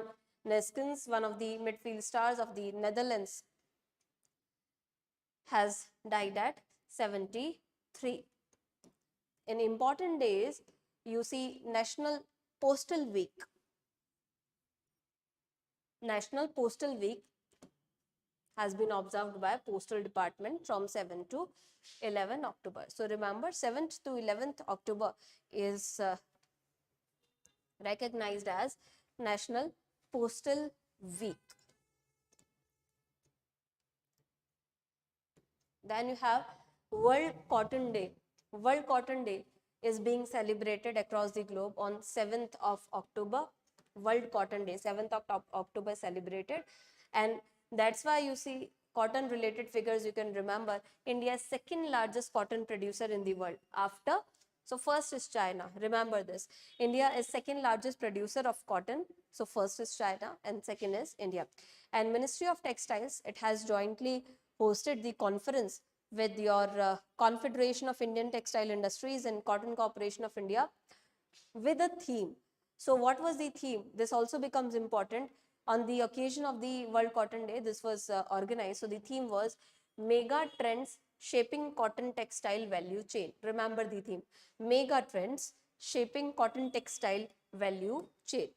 Neskens, one of the midfield stars of the Netherlands, has died at 73. In important days, you see National Postal Week. National Postal Week has been observed by Postal Department from 7 to 11 October. So remember, 7th to 11th October is recognized as National Postal Week. Then you have World Cotton Day. World Cotton Day is being celebrated across the globe on 7th of October. World Cotton Day, 7th of October celebrated. And that's why you see cotton related figures. You can remember India's second largest cotton producer in the world after, so first is China. Remember this. India is second largest producer of cotton. So first is China and second is India. And Ministry of Textiles, it has jointly hosted the conference with your Confederation of Indian Textile Industries and Cotton Corporation of India with a theme. So what was the theme? This also becomes important. On the occasion of the World Cotton Day, this was organized. So the theme was Mega Trends Shaping Cotton Textile Value Chain. Remember the theme, Mega Trends Shaping Cotton Textile Value Chain.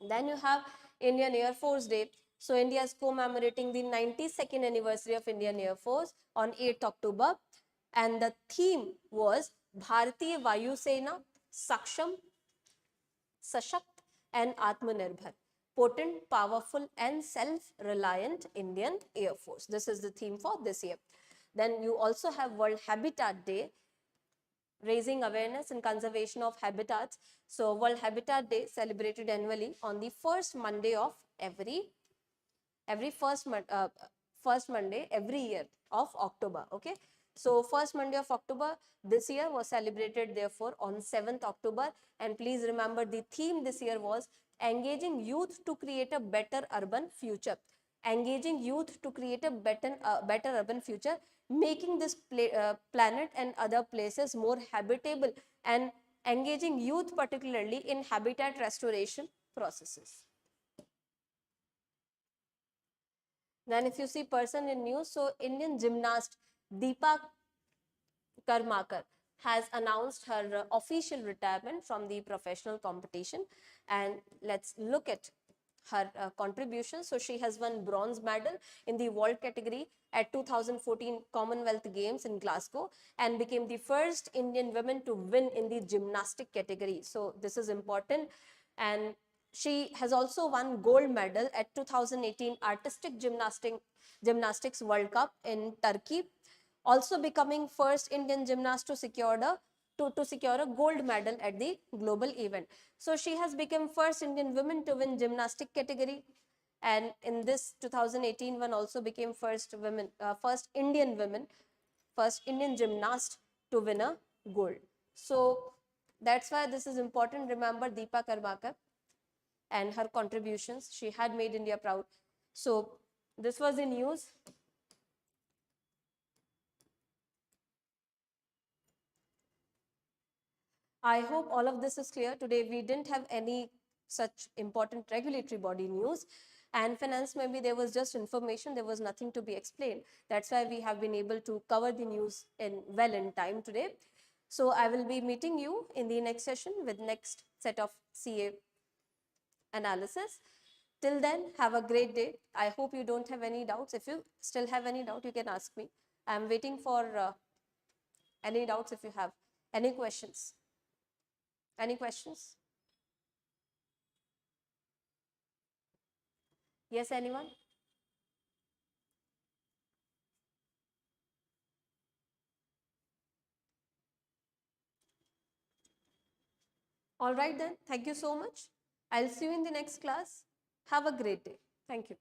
Then you have Indian Air Force Day. So India is commemorating the 92nd anniversary of Indian Air Force on 8th October. And the theme was Bharatiya Vayu Sena, Saksham, Sashakt and Atmanirbhar. Potent, powerful and self-reliant Indian Air Force. This is the theme for this year. Then you also have World Habitat Day, raising awareness and conservation of habitats. So World Habitat Day celebrated annually on the first Monday of every first Monday every year of October. Okay, so first Monday of October this year was celebrated therefore on 7th October. And please remember the theme this year was engaging youth to create a better urban future. Engaging youth to create a better urban future, making this planet and other places more habitable, and engaging youth particularly in habitat restoration processes. Then if you see person in news, so Indian gymnast Deepa Karmakar has announced her official retirement from the professional competition. And let's look at her contribution. So she has won bronze medal in the world category at 2014 Commonwealth Games in Glasgow and became the first Indian woman to win in the gymnastic category. So this is important. And she has also won gold medal at 2018 Artistic Gymnastics World Cup in Turkey, also becoming first Indian gymnast to secure a gold medal at the global event. So she has become first Indian woman to win gymnastic category, and in this 2018 one also became first Indian gymnast to win a gold. So that's why this is important. Remember Deepa Karmakar and her contributions. She had made India proud. So this was the news. I hope all of this is clear. Today we didn't have any such important regulatory body news, and finance, maybe there was just information, there was nothing to be explained. That's why we have been able to cover the news in time today. So I will be meeting you in the next session with next set of CA analysis. Till then, have a great day. I hope you don't have any doubts. If you still have any doubt, you can ask me. I'm waiting for any doubts if you have any questions. Any questions? Yes, anyone? All right then. Thank you so much. I'll see you in the next class. Have a great day. Thank you.